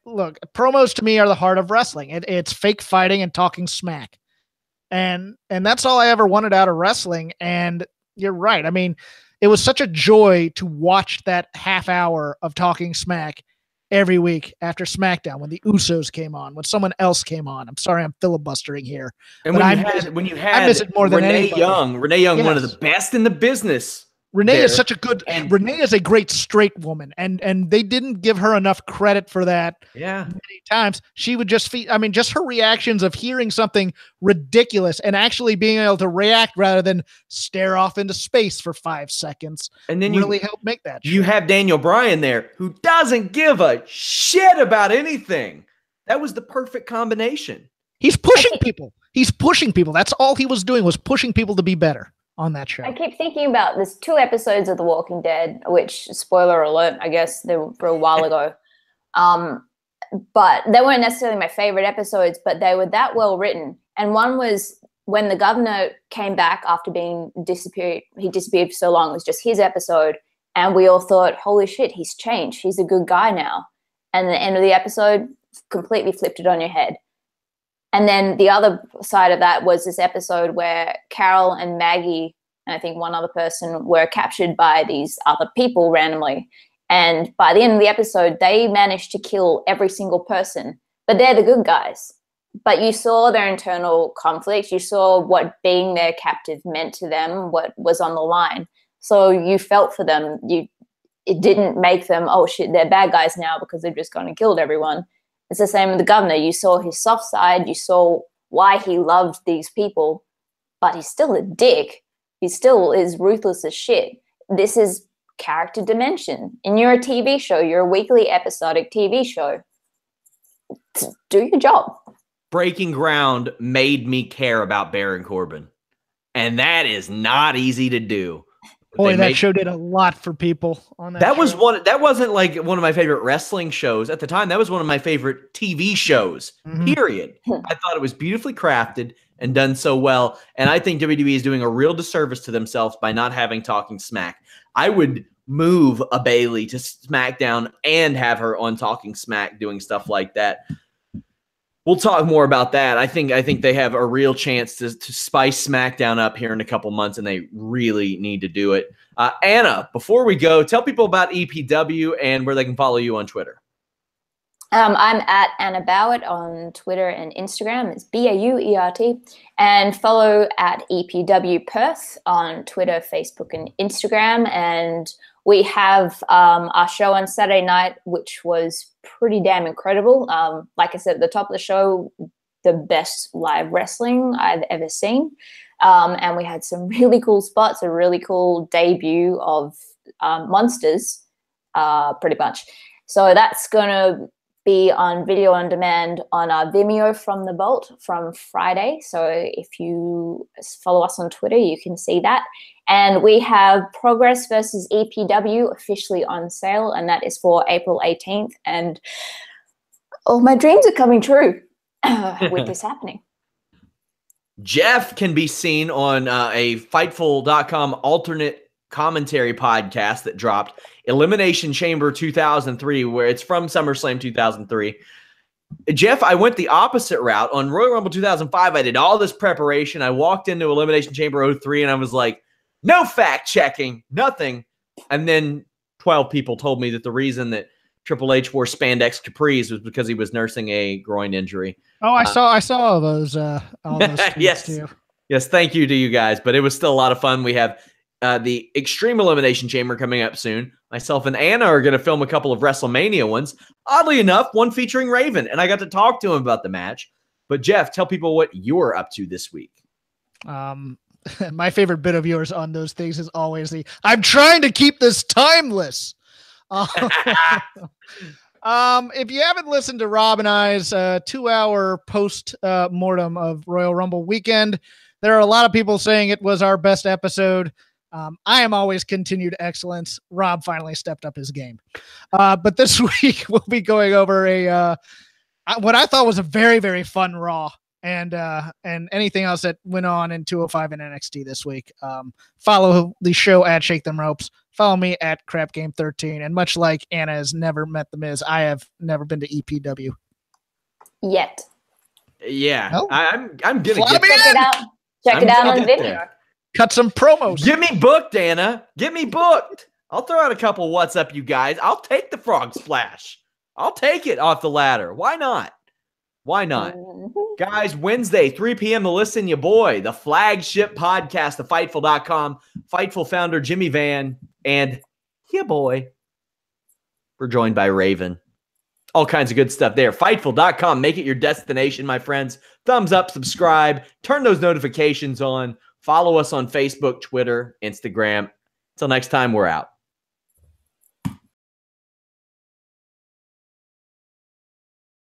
look, promos to me are the heart of wrestling. It's fake fighting and talking smack. And that's all I ever wanted out of wrestling. And you're right. I mean, it was such a joy to watch that half hour of talking smack every week after SmackDown when the Usos came on, when someone else came on. I'm sorry, I'm filibustering here. And when you had I miss it more than anybody. Renee Young, yes. One of the best in the business. Renee is such a good, and Renee is a great straight woman, and they didn't give her enough credit for that. Yeah, many times she would just just her reactions of hearing something ridiculous and actually being able to react rather than stare off into space for 5 seconds, and then really helped make that. You have Daniel Bryan there who doesn't give a shit about anything. That was the perfect combination. He's pushing people. That's all he was doing, was pushing people to be better on that show. I keep thinking about this 2 episodes of The Walking Dead, which, spoiler alert, I guess they were a while ago. But they weren't necessarily my favorite episodes, but they were that well written. And one was when the governor came back after being disappeared. He disappeared for so long. It was just his episode. And we all thought, holy shit, he's changed. He's a good guy now. And the end of the episode completely flipped it on your head. And then the other side of that was this episode where Carol and Maggie, and I think one other person, were captured by these other people randomly. And by the end of the episode, they managed to kill every single person. But they're the good guys. But you saw their internal conflicts. You saw what being their captive meant to them, what was on the line. So you felt for them. It didn't make them, oh, shit, they're bad guys now because they've just gone and killed everyone. It's the same with the governor. You saw his soft side. You saw why he loved these people, but he's still a dick. He still is ruthless as shit. This is character dimension. And you're a TV show. You're a weekly episodic TV show. Do your job. Breaking Ground made me care about Baron Corbin. And that is not easy to do. Boy, that show did a lot for people on that. That wasn't like one of my favorite wrestling shows at the time. That was one of my favorite TV shows. Period. I thought it was beautifully crafted and done so well. And I think WWE is doing a real disservice to themselves by not having Talking Smack. I would move a Bayley to SmackDown and have her on Talking Smack doing stuff like that. We'll talk more about that. I think they have a real chance to spice SmackDown up here in a couple months, and they really need to do it. Anna, before we go, tell people about EPW and where they can follow you on Twitter. I'm at Anna Bauert on Twitter and Instagram. It's Bauert. And follow at EPW Perth on Twitter, Facebook, and Instagram. And we have our show on Saturday night, which was pretty damn incredible. Like I said at the top of the show, the best live wrestling I've ever seen. And we had some really cool spots, a really cool debut of Monsters, pretty much. So that's going to be on video on demand on our Vimeo from the Vault from Friday. So if you follow us on Twitter, you can see that. And we have Progress versus EPW officially on sale, and that is for April 18th. And Oh, my dreams are coming true with this happening. Jeff can be seen on a Fightful.com alternate commentary podcast that dropped, Elimination Chamber 2003, where it's from SummerSlam 2003. Jeff, I went the opposite route. On Royal Rumble 2005, I did all this preparation. I walked into Elimination Chamber 03, and I was like, no fact-checking, nothing. And then 12 people told me that the reason that Triple H wore spandex capris was because he was nursing a groin injury. Oh, I saw all those yes. too. Yes, thank you to you guys, but it was still a lot of fun. We have the Extreme Elimination Chamber coming up soon. Myself and Anna are going to film a couple of WrestleMania ones. Oddly enough, one featuring Raven, and I got to talk to him about the match. But Jeff, tell people what you're up to this week. My favorite bit of yours on those things is always I'm trying to keep this timeless. If you haven't listened to Rob and I's 2-hour post mortem of Royal Rumble weekend, there are a lot of people saying it was our best episode. I am always continued excellence. Rob finally stepped up his game. But this week we'll be going over what I thought was a very, very fun Raw. And anything else that went on in 205 and NXT this week. Follow the show at Shake Them Ropes. Follow me at Crap Game 13. And much like Anna has never met The Miz, I have never been to EPW yet. Yeah, no? I'm gonna get check it out. Check it out on video. There. Cut some promos. Get me booked, Anna. Get me booked. I'll throw out a couple. What's up, you guys? I'll take the frog splash. I'll take it off the ladder. Why not? Why not? Guys, Wednesday, 3 p.m. to listen, your boy, the flagship podcast, the Fightful.com, Fightful founder Jimmy Van, and your boy, we're joined by Raven. All kinds of good stuff there. Fightful.com, make it your destination, my friends. Thumbs up, subscribe, turn those notifications on. Follow us on Facebook, Twitter, Instagram. Until next time, we're out.